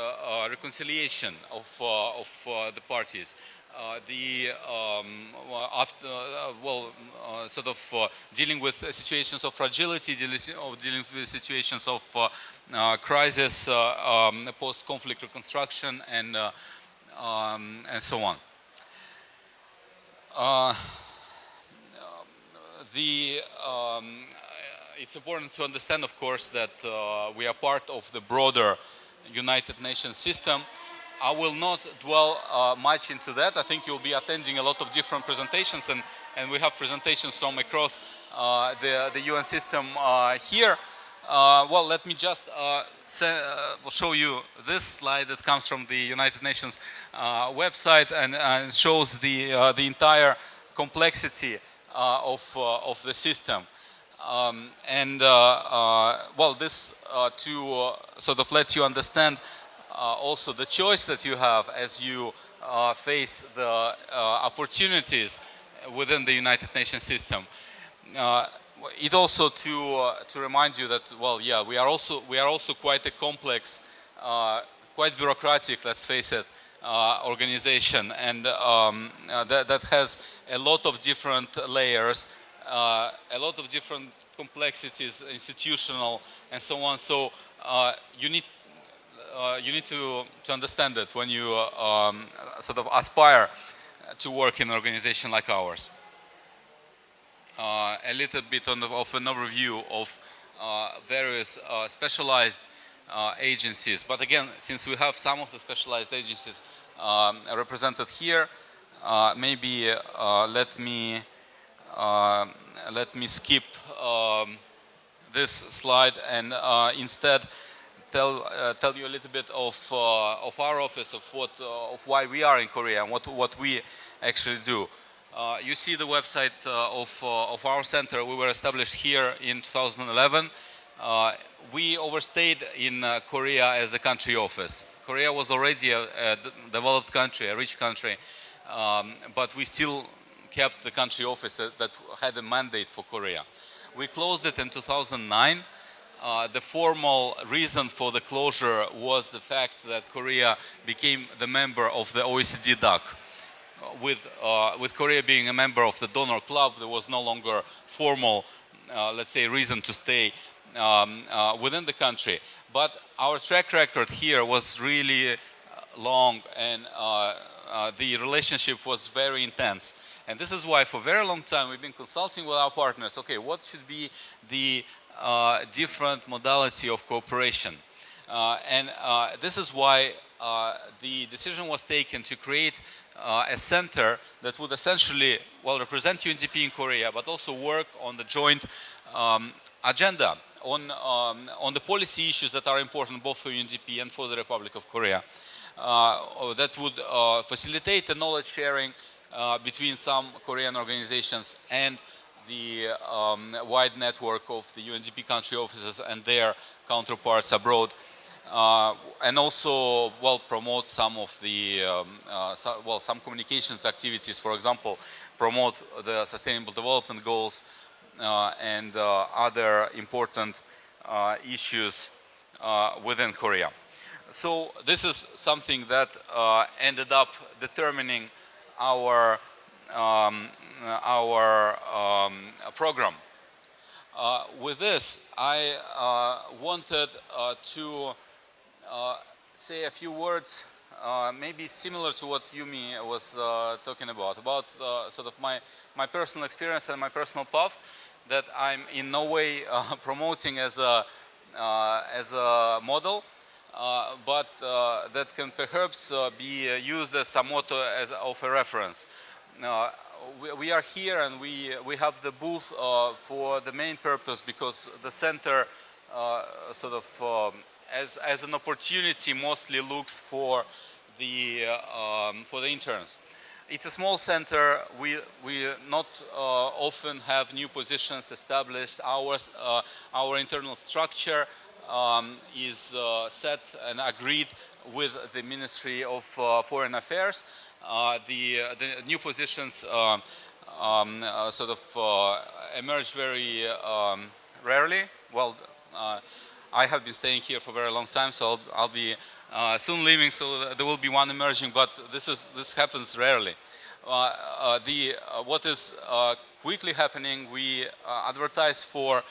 reconciliation of the parties, dealing with situations of fragility, dealing with situations of crisis, post-conflict reconstruction, and so on. It's important to understand, of course, that we are part of the broader United Nations system. I will not dwell much into that. I think you'll be attending a lot of different presentations, and we have presentations from across the UN system here. Well, let me just show you this slide that comes from the United Nations website and shows the entire complexity of the system. Well, this to sort of let you understand also the choice that you have as you face the opportunities within the United Nations system. It also to remind you that, well, yeah, we are also quite a complex, quite bureaucratic, let's face it, organization, and that has a lot of different layers, a lot of different complexities, institutional and so on. So you need to understand that when you sort of aspire to work in an organization like ours. A little bit of an overview of various specialized agencies. But again, since we have some of the specialized agencies represented here, maybe let me skip this slide and instead tell you a little bit of our office, of why we are in Korea and what we actually do. You see the website of our center. We were established here in 2011. We overstayed in Korea as a country office. Korea was already a developed country, a rich country, but we still kept the country office that had a mandate for Korea. We closed it in 2009. The formal reason for the closure was the fact that Korea became the member of the OECD DAC. With Korea being a member of the donor club, there was no longer formal, let's say, reason to stay within the country. But our track record here was really long, and the relationship was very intense. And this is why for a very long time we've been consulting with our partners. Okay, what should be the different modality of cooperation? And this is why the decision was taken to create a center that would essentially, well, represent UNDP in Korea, but also work on the joint agenda on the policy issues that are important both for UNDP and for the Republic of Korea. That would facilitate the knowledge sharing between some Korean organizations and the wide network of the UNDP country offices and their counterparts abroad. And also, well, promote some of the, some communications activities, for example, promote the Sustainable Development Goals and other important issues within Korea. So this is something that ended up determining our program. With this, I wanted to say a few words maybe similar to what Yumi was talking about sort of my personal experience and my personal path that I'm in no way promoting as a model, but that can perhaps be used as somewhat of a reference. We are here and we have the booth for the main purpose because the center sort of as an opportunity mostly looks for the interns. It's a small center. We not often have new positions established. Our internal structure is set and agreed with the Ministry of Foreign Affairs. The new positions sort of emerge very rarely. Well, I have been staying here for a very long time, so I'll be soon leaving. So there will be one emerging, but this happens rarely. What is quickly happening? We advertise for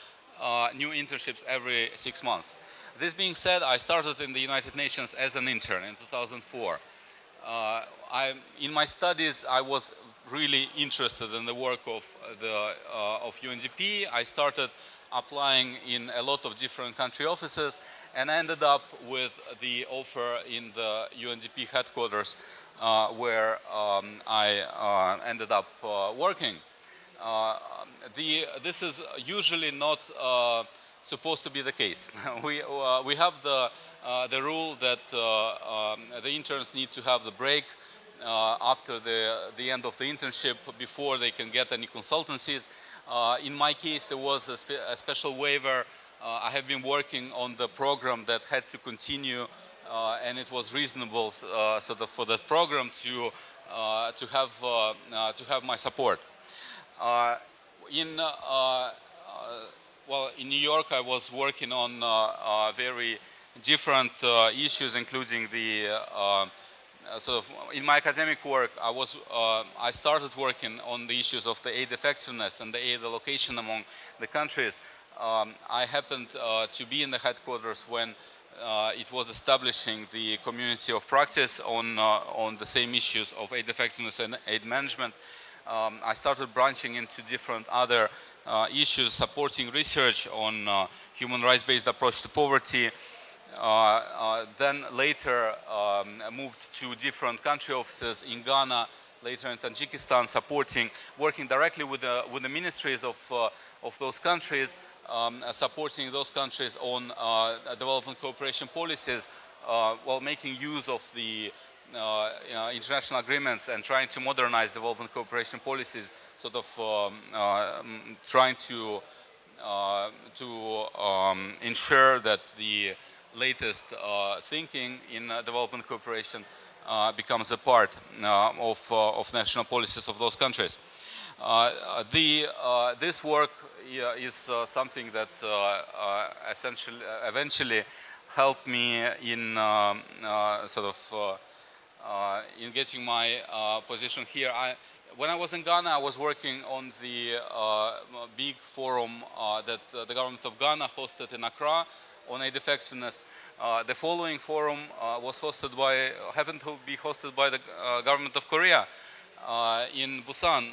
new internships every 6 months. This being said, I started in the United Nations as an intern in 2004. In my studies, I was really interested in the work of UNDP. I started applying in a lot of different country offices and ended up with the offer in the UNDP headquarters where I ended up working. This is usually not supposed to be the case. We have the rule that the interns need to have the break after the end of the internship before they can get any consultancies. In my case, there was a special waiver. I have been working on the program that had to continue, and it was reasonable sort of for that program to have my support. In New York, I was working on very different issues, including the sort of in my academic work. I started working on the issues of the aid effectiveness and the aid allocation among the countries. I happened to be in the headquarters when it was establishing the community of practice on the same issues of aid effectiveness and aid management. I started branching into different other issues, supporting research on human rights-based approach to poverty. Then later moved to different country offices in Ghana, later in Tajikistan, working directly with the ministries of those countries, supporting those countries on development cooperation policies, while making use of the international agreements and trying to modernize development cooperation policies, sort of trying to ensure that the latest thinking in development cooperation becomes a part of national policies of those countries. This work is something that eventually helped me in in getting my position here. When I was in Ghana, I was working on the big forum that the government of Ghana hosted in Accra on aid effectiveness. The following forum happened to be hosted by the government of Korea in Busan.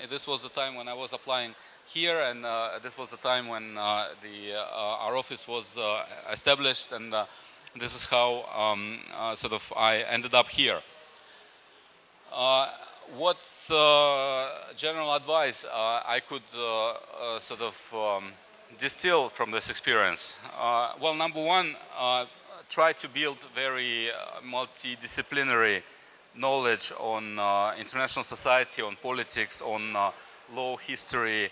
This was the time when I was applying here, and this was the time when our office was established, and this is how I ended up here. What general advice I could distill from this experience? Well, number one, try to build very multidisciplinary knowledge on international society, on politics, on law, history,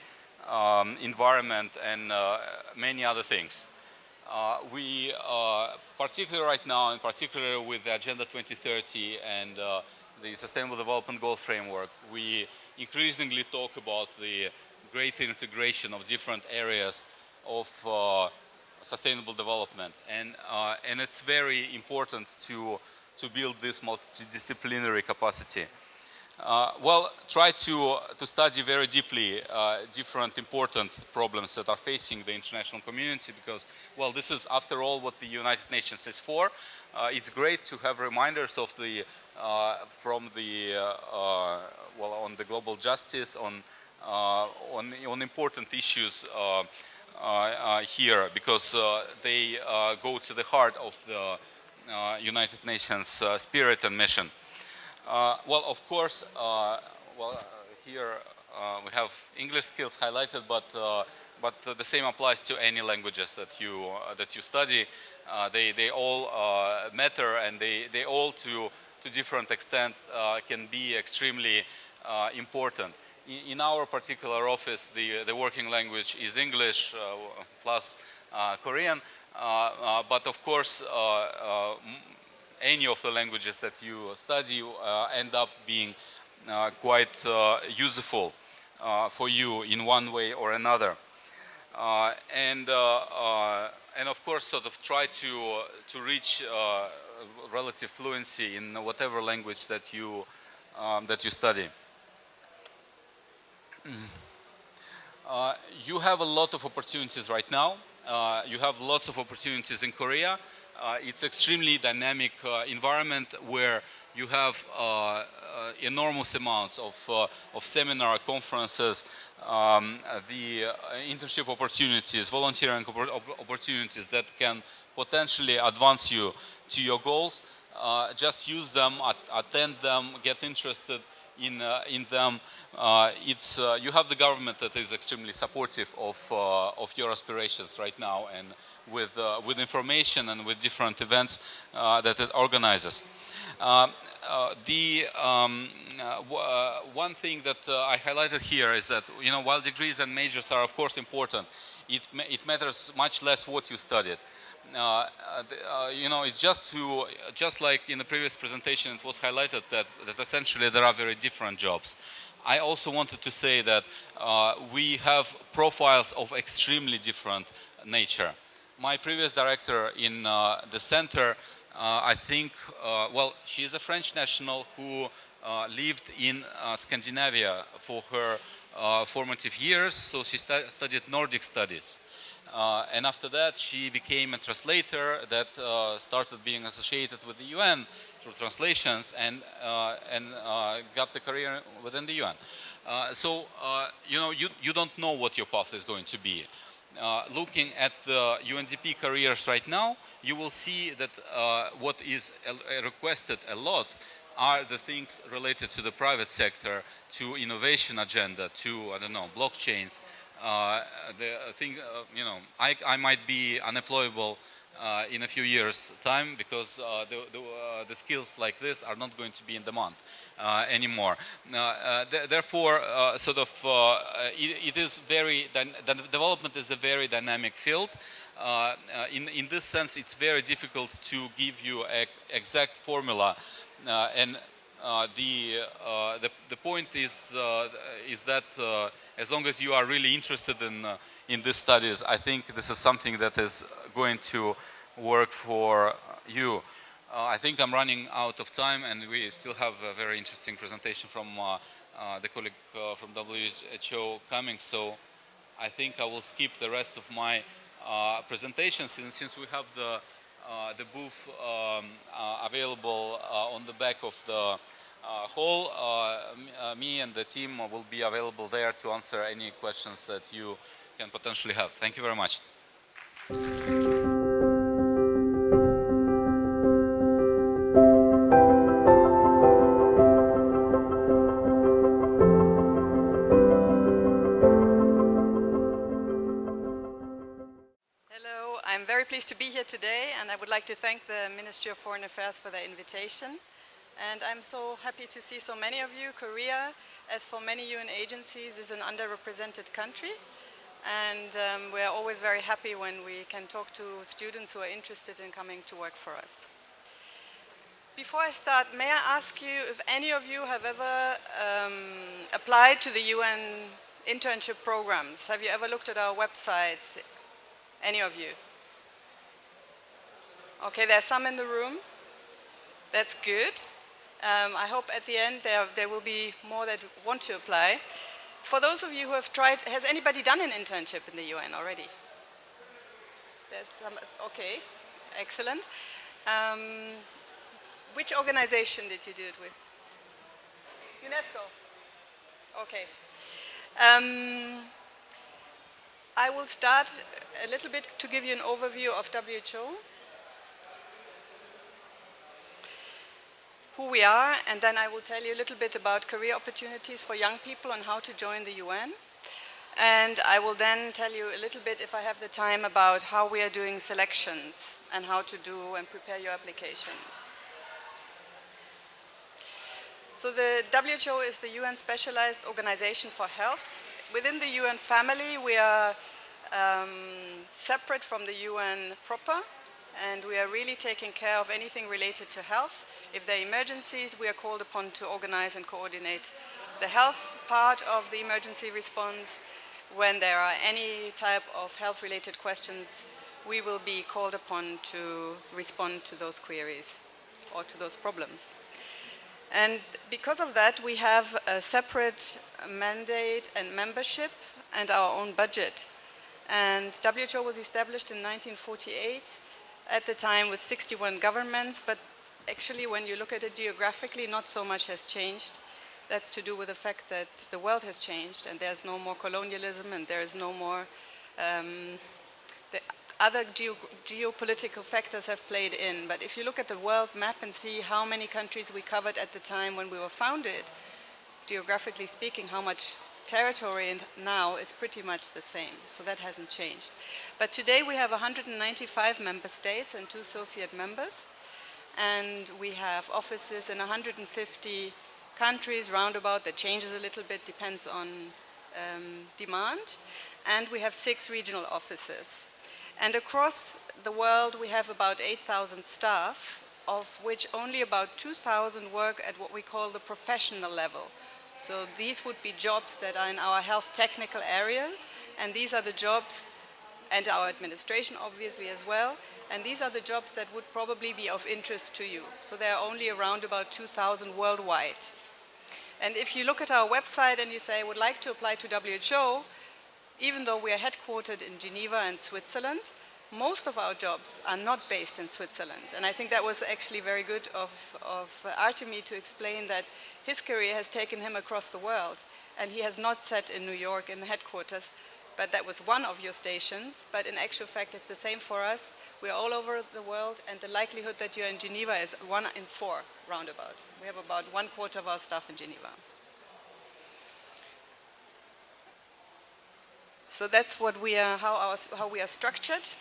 environment, and many other things. We, particularly right now, in particular with the Agenda 2030 and the Sustainable Development Goals Framework, we increasingly talk about the greater integration of different areas of sustainable development, and it's very important to build this multidisciplinary capacity. Try to study very deeply different important problems that are facing the international community, because, well, this is after all what the United Nations is for. it's great to have reminders of the from the well, on the global justice, on important issues here, because they go to the heart of the United Nations spirit and mission. Well, of course, here we have English skills highlighted, but the same applies to any languages that you study. They all matter, and they all, to different extent, can be extremely important. In our particular office, the working language is English plus Korean, but of course, any of the languages that you study end up being quite useful for you in one way or another. And of course, sort of try to reach relative fluency in whatever language that you study. You have a lot of opportunities right now. You have lots of opportunities in Korea. It's extremely dynamic environment where you have enormous amounts of seminar conferences, the internship opportunities, volunteering opportunities that can potentially advance you to your goals. Just use them, attend them, get interested in them. You have the government that is extremely supportive of your aspirations right now, and with information and with different events that it organizes. One thing that I highlighted here is that, you know, while degrees and majors are of course important, it matters much less what you studied. You know, it's just like in the previous presentation, it was highlighted that essentially there are very different jobs. I also wanted to say that we have profiles of extremely different nature. My previous director in the center, I think, well, she is a French national who lived in Scandinavia for her formative years, so she studied Nordic studies. And after that, she became a translator that started being associated with the UN through translations, and got the career within the UN. So, you know, you don't know what your path is going to be. Looking at the UNDP careers right now, you will see that what is requested a lot are the things related to the private sector, to innovation agenda, to, I don't know, blockchains. The thing, you know, I might be unemployable in a few years' time, because the skills like this are not going to be in demand anymore. Therefore, sort of, it is the development is a very dynamic field. In this sense, it's very difficult to give you an exact formula, and the point is that as long as you are really interested in these studies, I think this is something that is going to work for you. I think I'm running out of time, and we still have a very interesting presentation from the colleague from WHO coming, so I think I will skip the rest of my presentation, since we have the booth available on the back of the hall. Me and the team will be available there to answer any questions that you can potentially have. Thank you very much. Hello, I'm very pleased to be here today, and I would like to thank the Ministry of Foreign Affairs for their invitation. And I'm so happy to see so many of you. Korea, as for many UN agencies, is an underrepresented country. And we're always very happy when we can talk to students who are interested in coming to work for us. Before I start, may I ask you if any of you have ever applied to the UN internship programs? Have you ever looked at our websites? Any of you? Okay, there are some in the room. That's good. I hope at the end there will be more that want to apply. For those of you who have tried, has anybody done an internship in the UN already? There's some, okay, excellent. Which organization did you do it with? UNESCO. Okay. I will start a little bit to give you an overview of WHO, who we are, and then I will tell you a little bit about career opportunities for young people and how to join the UN. And I will then tell you a little bit, if I have the time, about how we are doing selections and how to do and prepare your applications. So the WHO is the UN Specialized Organization for Health. Within the UN family, we are separate from the UN proper, and we are really taking care of anything related to health. If there are emergencies, we are called upon to organize and coordinate the health part of the emergency response. When there are any type of health-related questions, we will be called upon to respond to those queries or to those problems. And because of that, we have a separate mandate and membership and our own budget. And WHO was established in 1948, at the time with 61 governments, but actually when you look at it geographically, not so much has changed. That's to do with the fact that the world has changed and there's no more colonialism and there is no more, the other geopolitical factors have played in. But if you look at the world map and see how many countries we covered at the time when we were founded, geographically speaking, how much territory, and now it's pretty much the same. So that hasn't changed. But today we have 195 member states and 2 associate members. And we have offices in 150 countries roundabout. That changes a little bit, depends on demand. And we have 6 regional offices. And across the world we have about 8,000 staff, of which only about 2,000 work at what we call the professional level. So these would be jobs that are in our health technical areas, and these are the jobs, and our administration obviously as well, and these are the jobs that would probably be of interest to you. So there are only around about 2,000 worldwide. And if you look at our website and you say, I would like to apply to WHO, even though we are headquartered in Geneva and Switzerland, most of our jobs are not based in Switzerland. And I think that was actually very good of Artemi to explain that his career has taken him across the world. And he has not sat in New York in the headquarters, but that was one of your stations. But in actual fact, it's the same for us. We're all over the world, and the likelihood that you're in Geneva is 1 in 4, roundabout. We have about 1/4 of our staff in Geneva. So that's what we are, how we are structured.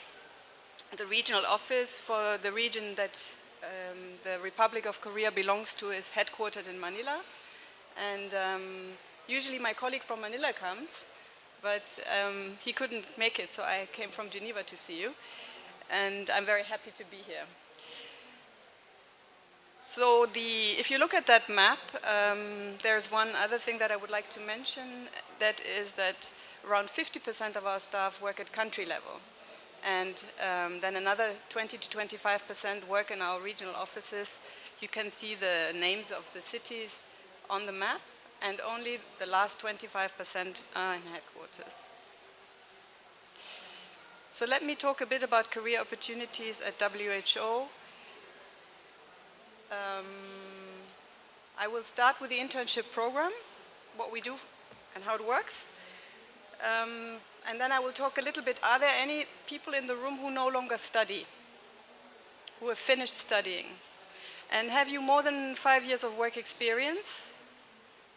The regional office for the region that the Republic of Korea belongs to is headquartered in Manila. And usually my colleague from Manila comes, but he couldn't make it, so I came from Geneva to see you. And I'm very happy to be here. So if you look at that map, there's one other thing that I would like to mention, that is that around 50% of our staff work at country level. And then another 20 to 25% work in our regional offices. You can see the names of the cities on the map, and only the last 25% are in headquarters. So let me talk a bit about career opportunities at WHO. I will start with the internship program, what we do and how it works. And then I will talk a little bit, are there any people in the room who no longer study, who have finished studying? And have you more than 5 years of work experience?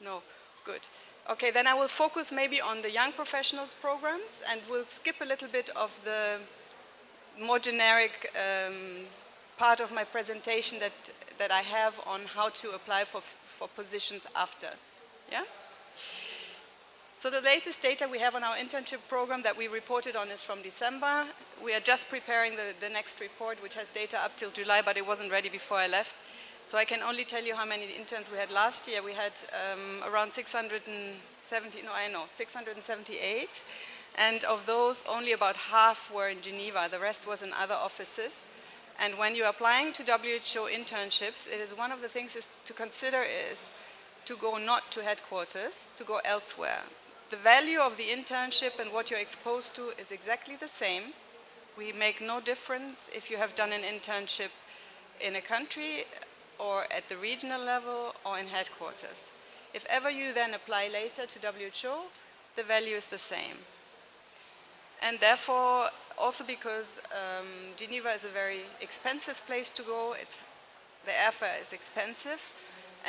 No, good. Okay, then I will focus maybe on the young professionals programs, and we'll skip a little bit of the more generic part of my presentation that I have on how to apply for positions after. Yeah? So the latest data we have on our internship program that we reported on is from December. We are just preparing the next report, which has data up till July, but it wasn't ready before I left. So I can only tell you how many interns we had last year. We had around 678. And of those, only about half were in Geneva. The rest was in other offices. And when you're applying to WHO internships, it is one of the things to consider is to go not to headquarters, to go elsewhere. The value of the internship and what you're exposed to is exactly the same. We make no difference if you have done an internship in a country or at the regional level or in headquarters. If ever you then apply later to WHO, the value is the same. And therefore, also because Geneva is a very expensive place to go, the airfare is expensive,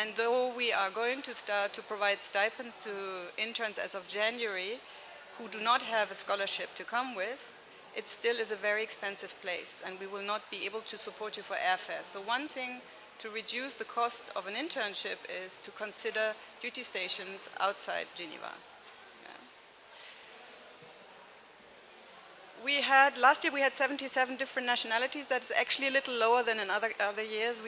and though we are going to start to provide stipends to interns as of January who do not have a scholarship to come with, it still is a very expensive place, and we will not be able to support you for airfare. So one thing to reduce the cost of an internship is to consider duty stations outside Geneva. Last year we had 77 different nationalities. That is actually a little lower than in other years.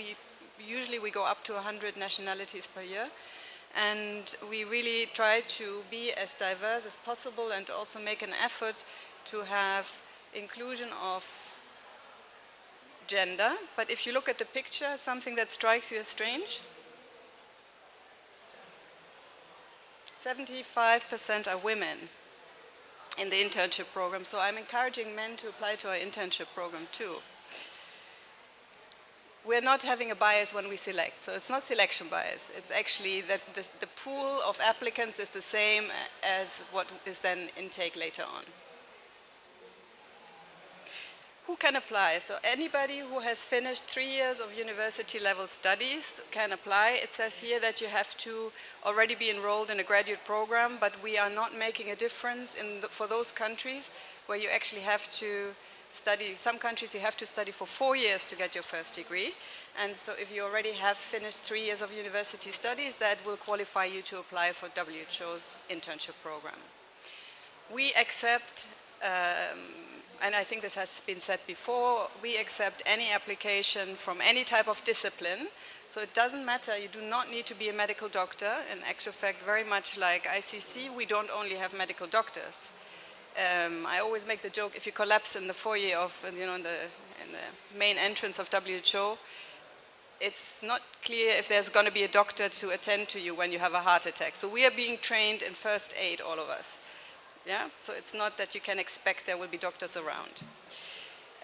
Usually we go up to 100 nationalities per year. And we really try to be as diverse as possible and also make an effort to have inclusion of gender. But if you look at the picture, something that strikes you as strange, 75% are women in the internship program. So I'm encouraging men to apply to our internship program too. We're not having a bias when we select, so it's not selection bias. It's actually that the pool of applicants is the same as what is then intake later on. Who can apply? So anybody who has finished 3 years of university level studies can apply. It says here that you have to already be enrolled in a graduate program, but we are not making a difference for those countries where you actually have to study. Some countries you have to study for 4 years to get your first degree. And so if you already have finished 3 years of university studies, that will qualify you to apply for WHO's internship program. We accept, and I think this has been said before, we accept any application from any type of discipline. So it doesn't matter, you do not need to be a medical doctor. In actual fact, very much like ICC, we don't only have medical doctors. I always make the joke, if you collapse in the foyer of, in the main entrance of WHO, it's not clear if there's going to be a doctor to attend to you when you have a heart attack. So we are being trained in first aid, all of us. Yeah, so it's not that you can expect there will be doctors around.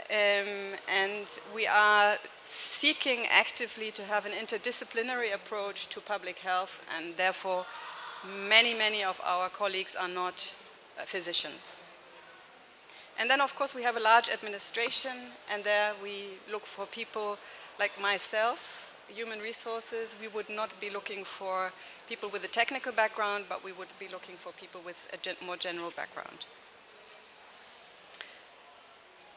And we are seeking actively to have an interdisciplinary approach to public health, and therefore many of our colleagues are not physicians. And then of course we have a large administration, and there we look for people like myself, human resources. We would not be looking for people with a technical background, but we would be looking for people with a more general background.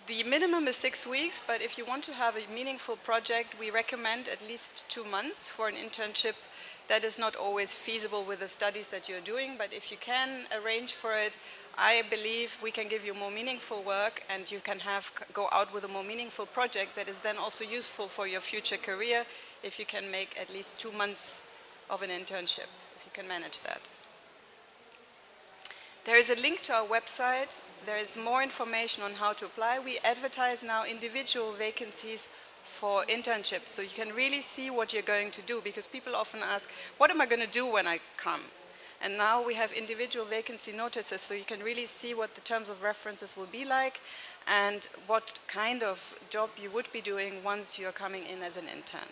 The minimum is 6 weeks, but if you want to have a meaningful project, we recommend at least 2 months for an internship. That is not always feasible with the studies that you're doing, but if you can arrange for it, I believe we can give you more meaningful work, and you can go out with a more meaningful project that is then also useful for your future career if you can make at least 2 months of an internship, if you can manage that. There is a link to our website. There is more information on how to apply. We advertise now individual vacancies for internships, so you can really see what you're going to do, because people often ask, what am I going to do when I come? And now we have individual vacancy notices, so you can really see what the terms of references will be like and what kind of job you would be doing once you're coming in as an intern.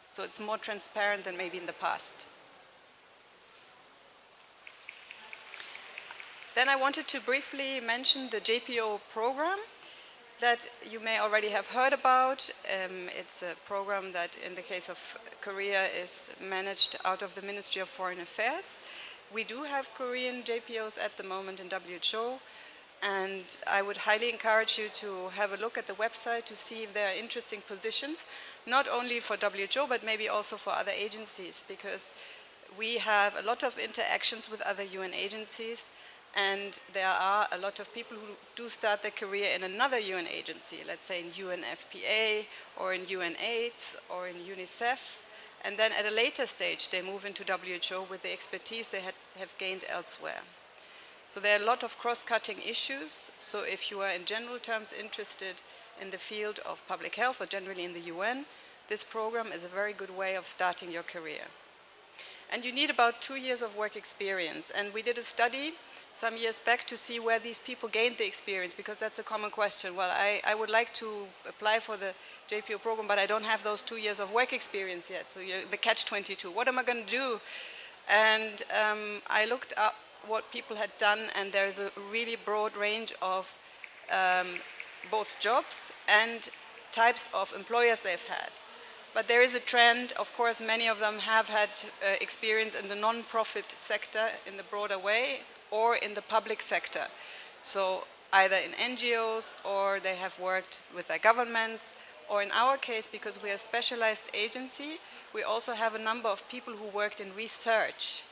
So it's more transparent than maybe in the past. Then I wanted to briefly mention the JPO program that you may already have heard about. It's a program that, in the case of Korea, is managed out of the Ministry of Foreign Affairs. We do have Korean JPOs at the moment in WHO, and I would highly encourage you to have a look at the website to see if there are interesting positions, not only for WHO, but maybe also for other agencies, because we have a lot of interactions with other UN agencies, and there are a lot of people who do start their career in another UN agency, let's say in UNFPA or in UNAIDS or in UNICEF, and then at a later stage they move into WHO with the expertise they have gained elsewhere. So there are a lot of cross-cutting issues. So if you are in general terms interested in the field of public health or generally in the UN, this program is a very good way of starting your career. And you need about 2 years of work experience. And we did a study. some years back to see where these people gained the experience, because that's a common question. Well, I would like to apply for the JPO program, but I don't have those 2 years of work experience yet. So the catch-22, what am I going to do? And I looked up what people had done, and there's a really broad range of both jobs and types of employers they've had. But there is a trend, of course, many of them have had experience in the non-profit sector in the broader way, or in the public sector. So either in NGOs, or they have worked with their governments, or in our case, because we are a specialized agency, we also have a number of people who worked in research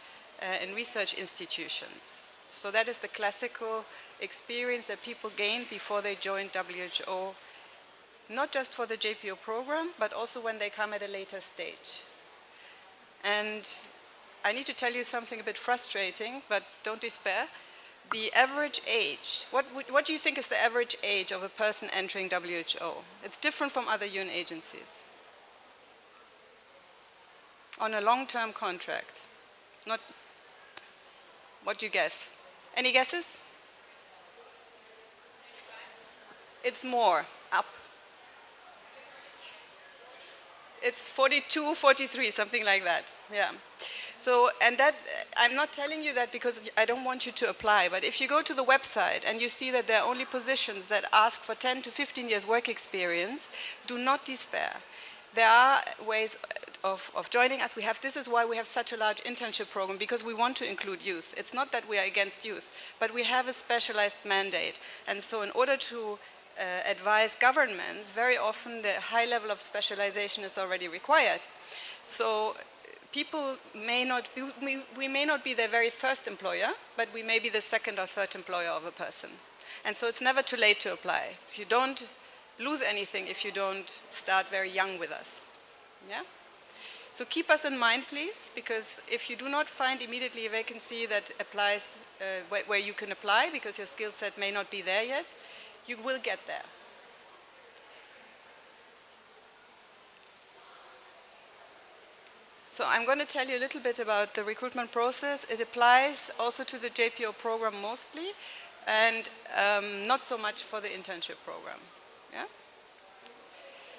institutions. So that is the classical experience that people gained before they joined WHO, not just for the JPO program, but also when they come at a later stage. And I need to tell you something a bit frustrating, but don't despair. The average age, what do you think is the average age of a person entering WHO? It's different from other UN agencies. On a long-term contract. Not, what do you guess? Any guesses? It's more, up. It's 42, 43, something like that, yeah. So, and that, I'm not telling you that because I don't want you to apply, but if you go to the website and you see that there are only positions that ask for 10 to 15 years work experience, do not despair. There are ways of joining us. This is why we have such a large internship program, because we want to include youth. It's not that we are against youth, but we have a specialized mandate. And so in order to advise governments, very often the high level of specialization is already required. So people may not be, we may not be their very first employer, but we may be the second or third employer of a person. And so it's never too late to apply. You don't lose anything if you don't start very young with us. Yeah? So keep us in mind, please, because if you do not find immediately a vacancy that applies, where you can apply, because your skill set may not be there yet, you will get there. So I'm going to tell you a little bit about the recruitment process. It applies also to the JPO program mostly, and not so much for the internship program. Yeah?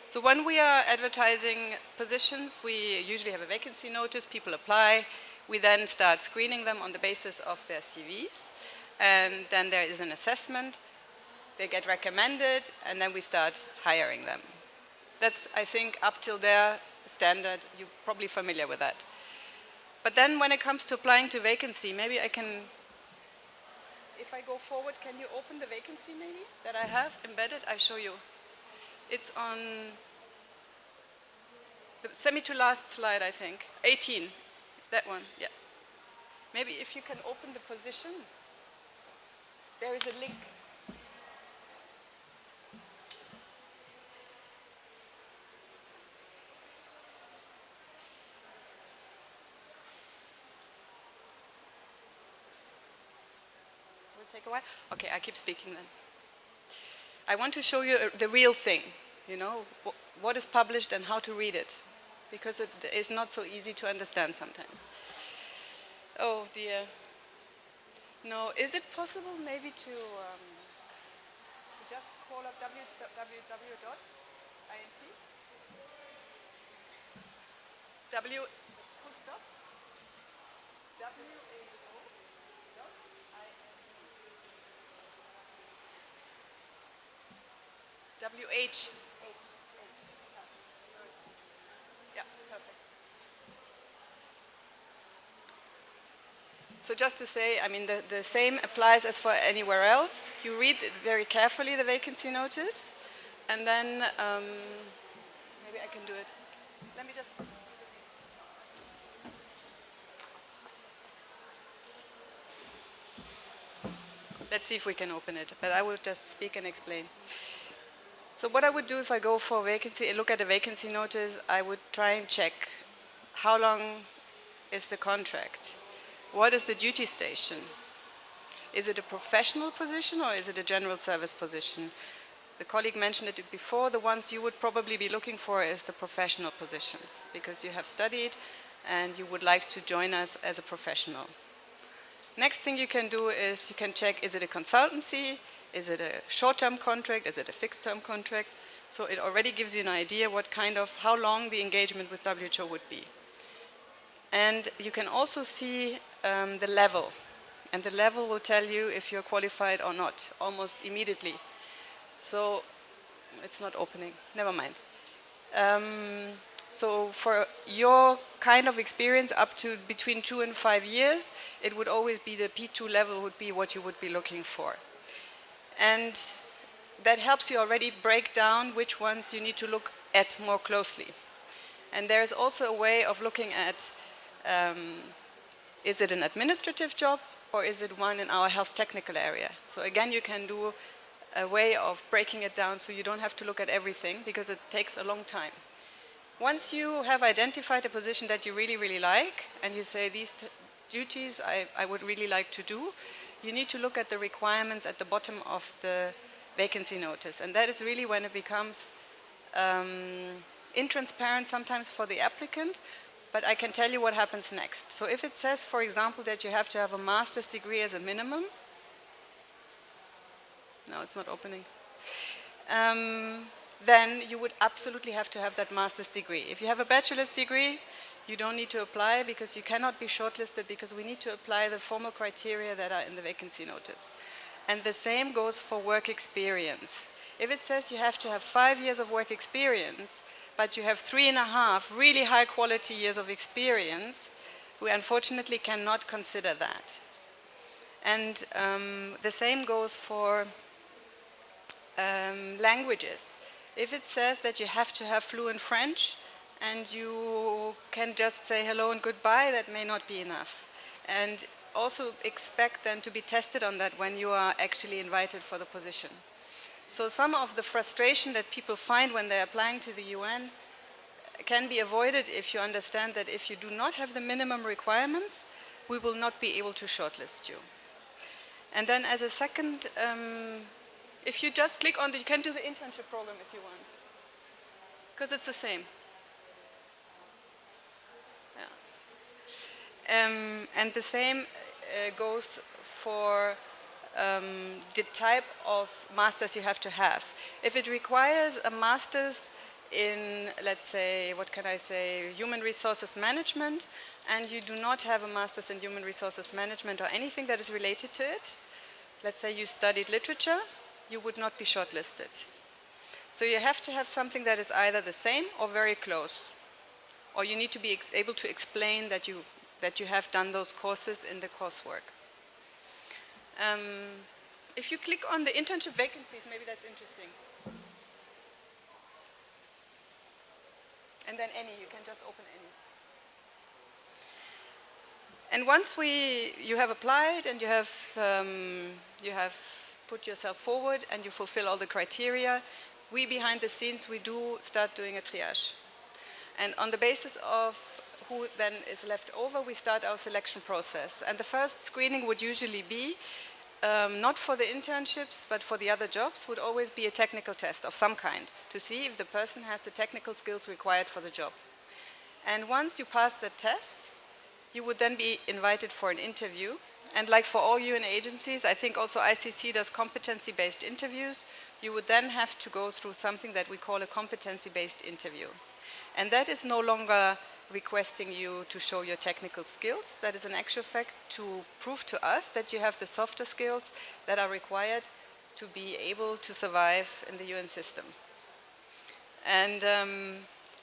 So when we are advertising positions, we usually have a vacancy notice, people apply, we then start screening them on the basis of their CVs, and then there is an assessment. They get recommended, and then we start hiring them. That's, I think, up till their standard. You're probably familiar with that. But then when it comes to applying to vacancy, maybe I can, if I go forward, can you open the vacancy maybe that I have embedded? I show you. It's on the semi-to-last slide, I think. 18, that one, yeah. Maybe if you can open the position. There is a link. Take a while? Okay, I keep speaking then. I want to show you the real thing, you know, what is published and how to read it, because it is not so easy to understand sometimes. Oh dear. No, is it possible maybe to just call up www.int? Full stop? WH. Yeah, perfect. So just to say, I mean, the same applies as for anywhere else. You read it very carefully, the vacancy notice, and then maybe I can do it. Let me just. Let's see if we can open it, but I will just speak and explain. So what I would do if I go for a vacancy, look at a vacancy notice, I would try and check how long is the contract? What is the duty station? Is it a professional position or is it a general service position? The colleague mentioned it before, the ones you would probably be looking for is the professional positions, because you have studied and you would like to join us as a professional. Next thing you can do is you can check, is it a consultancy? Is it a short-term contract? Is it a fixed-term contract? So it already gives you an idea how long the engagement with WHO would be. And you can also see the level. And the level will tell you if you're qualified or not, almost immediately. So it's not opening, never mind. So for your kind of experience up to between 2 and 5 years, it would always be the P2 level would be what you would be looking for. And that helps you already break down which ones you need to look at more closely. And there's also a way of looking at, is it an administrative job or is it one in our health technical area? So again, you can do a way of breaking it down so you don't have to look at everything because it takes a long time. Once you have identified a position that you really, really like and you say these duties I would really like to do, you need to look at the requirements at the bottom of the vacancy notice. And that is really when it becomes intransparent sometimes for the applicant, but I can tell you what happens next. So if it says, for example, that you have to have a master's degree as a minimum, no, it's not opening, then you would absolutely have to have that master's degree. If you have a bachelor's degree, you don't need to apply because you cannot be shortlisted because we need to apply the formal criteria that are in the vacancy notice. And the same goes for work experience. If it says you have to have 5 years of work experience, but you have 3.5 really high quality years of experience, we unfortunately cannot consider that. And the same goes for languages. If it says that you have to have fluent French and you can just say hello and goodbye, that may not be enough. And also expect them to be tested on that when you are actually invited for the position. So some of the frustration that people find when they're applying to the UN can be avoided if you understand that if you do not have the minimum requirements, we will not be able to shortlist you. And then as a second, if you just click on you can do the internship program if you want, because it's the same. Yeah. And the same goes for the type of masters you have to have. If it requires a master's in, let's say, what can I say, human resources management, and you do not have a master's in human resources management or anything that is related to it, let's say you studied literature, you would not be shortlisted. So you have to have something that is either the same or very close, or you need to be able to explain that you have done those courses in the coursework. If you click on the internship vacancies, maybe that's interesting. And then any, you can just open any. And once you have applied and you have put yourself forward and you fulfill all the criteria, we behind the scenes, we do start doing a triage. And on the basis of who then is left over, we start our selection process. And the first screening would usually be, not for the internships, but for the other jobs, would always be a technical test of some kind to see if the person has the technical skills required for the job. And once you pass the test, you would then be invited for an interview. And like for all UN agencies, I think also ICC does competency-based interviews. You would then have to go through something that we call a competency-based interview. And that is no longer requesting you to show your technical skills. That is an actual fact to prove to us that you have the softer skills that are required to be able to survive in the UN system. And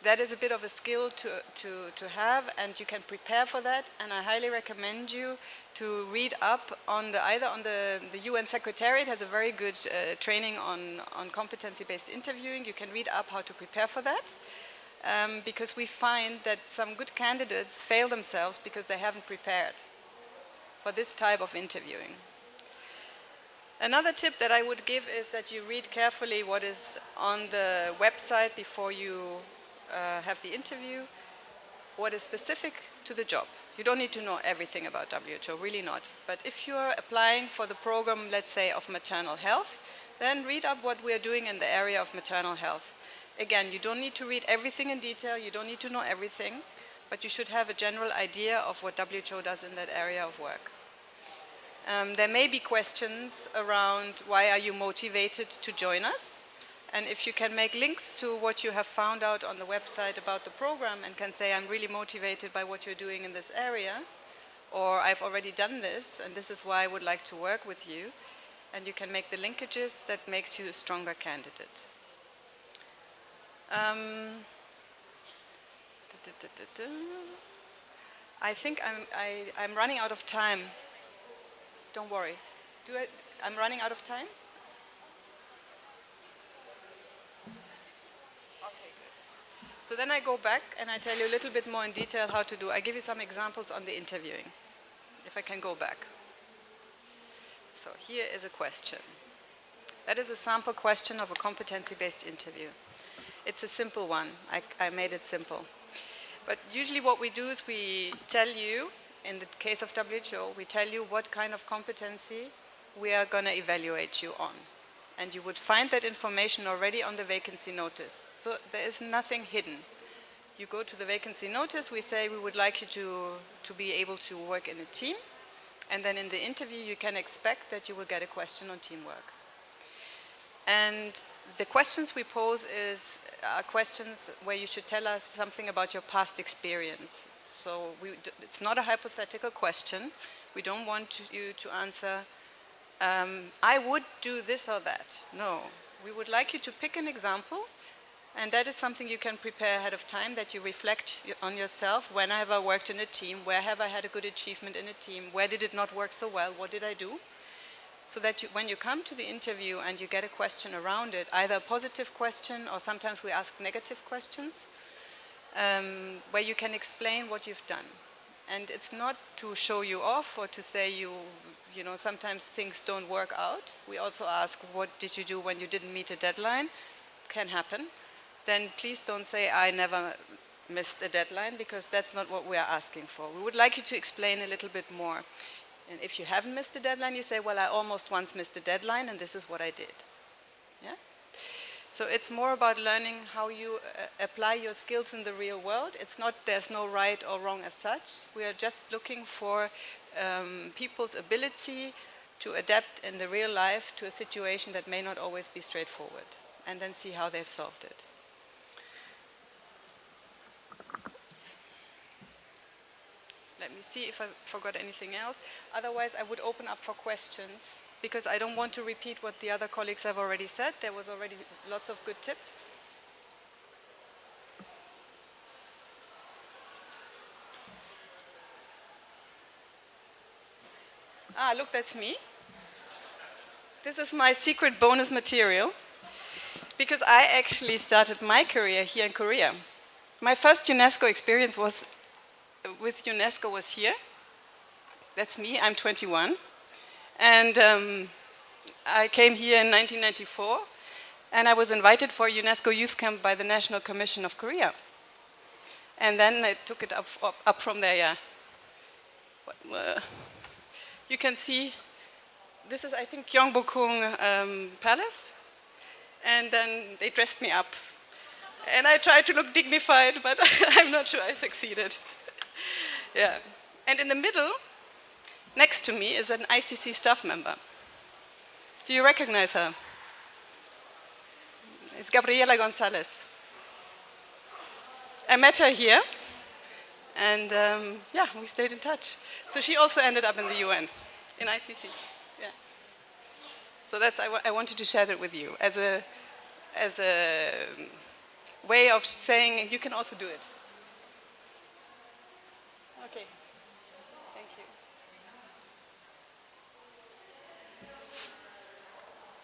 that is a bit of a skill to have, and you can prepare for that. And I highly recommend you to read up on either on the UN Secretariat has a very good training on competency-based interviewing. You can read up how to prepare for that. Because we find that some good candidates fail themselves because they haven't prepared for this type of interviewing. Another tip that I would give is that you read carefully what is on the website before you have the interview, what is specific to the job. You don't need to know everything about WHO, really not. But if you're applying for the program, let's say, of maternal health, then read up what we're doing in the area of maternal health. Again, you don't need to read everything in detail, you don't need to know everything, but you should have a general idea of what WHO does in that area of work. There may be questions around why are you motivated to join us? And if you can make links to what you have found out on the website about the program and can say, I'm really motivated by what you're doing in this area, or I've already done this, and this is why I would like to work with you, and you can make the linkages that makes you a stronger candidate. I think I'm running out of time. Don't worry. I'm running out of time? Okay, good. So then I go back and I tell you a little bit more in detail how to do. I give you some examples on the interviewing, if I can go back. So here is a question. That is a sample question of a competency-based interview. It's a simple one. I made it simple. But usually what we do is we tell you, in the case of WHO, we tell you what kind of competency we are going to evaluate you on. And you would find that information already on the vacancy notice. So there is nothing hidden. You go to the vacancy notice, we say we would like you to be able to work in a team. And then in the interview, you can expect that you will get a question on teamwork. And the questions we pose are questions where you should tell us something about your past experience. So it's not a hypothetical question. We don't want you to answer, I would do this or that. No, we would like you to pick an example, and that is something you can prepare ahead of time, that you reflect on yourself. When have I worked in a team? Where have I had a good achievement in a team? Where did it not work so well? What did I do? So that when you come to the interview and you get a question around it, either a positive question or sometimes we ask negative questions, where you can explain what you've done. And it's not to show you off or to say you know, sometimes things don't work out. We also ask, what did you do when you didn't meet a deadline? Can happen. Then please don't say, I never missed a deadline, because that's not what we are asking for. We would like you to explain a little bit more. And if you haven't missed a deadline, you say, well, I almost once missed a deadline, and this is what I did. Yeah? So it's more about learning how you apply your skills in the real world. It's not, there's no right or wrong as such. We are just looking for people's ability to adapt in the real life to a situation that may not always be straightforward, and then see how they've solved it. Let me see if I forgot anything else. Otherwise, I would open up for questions, because I don't want to repeat what the other colleagues have already said. There was already lots of good tips. Ah, look, that's me. This is my secret bonus material, because I actually started my career here in Korea. My first UNESCO experience was with UNESCO was here. That's me, I'm 21. And I came here in 1994, and I was invited for a UNESCO Youth Camp by the National Commission of Korea. And then I took it up from there, yeah. You can see, this is, I think, Gyeongbokgung Palace. And then they dressed me up. And I tried to look dignified, but I'm not sure I succeeded. Yeah. And in the middle, next to me, is an ICC staff member. Do you recognize her? It's Gabriela Gonzalez. I met her here, and yeah, we stayed in touch. So she also ended up in the UN, in ICC. Yeah. So that's, I wanted to share that with you as a way of saying you can also do it. Okay.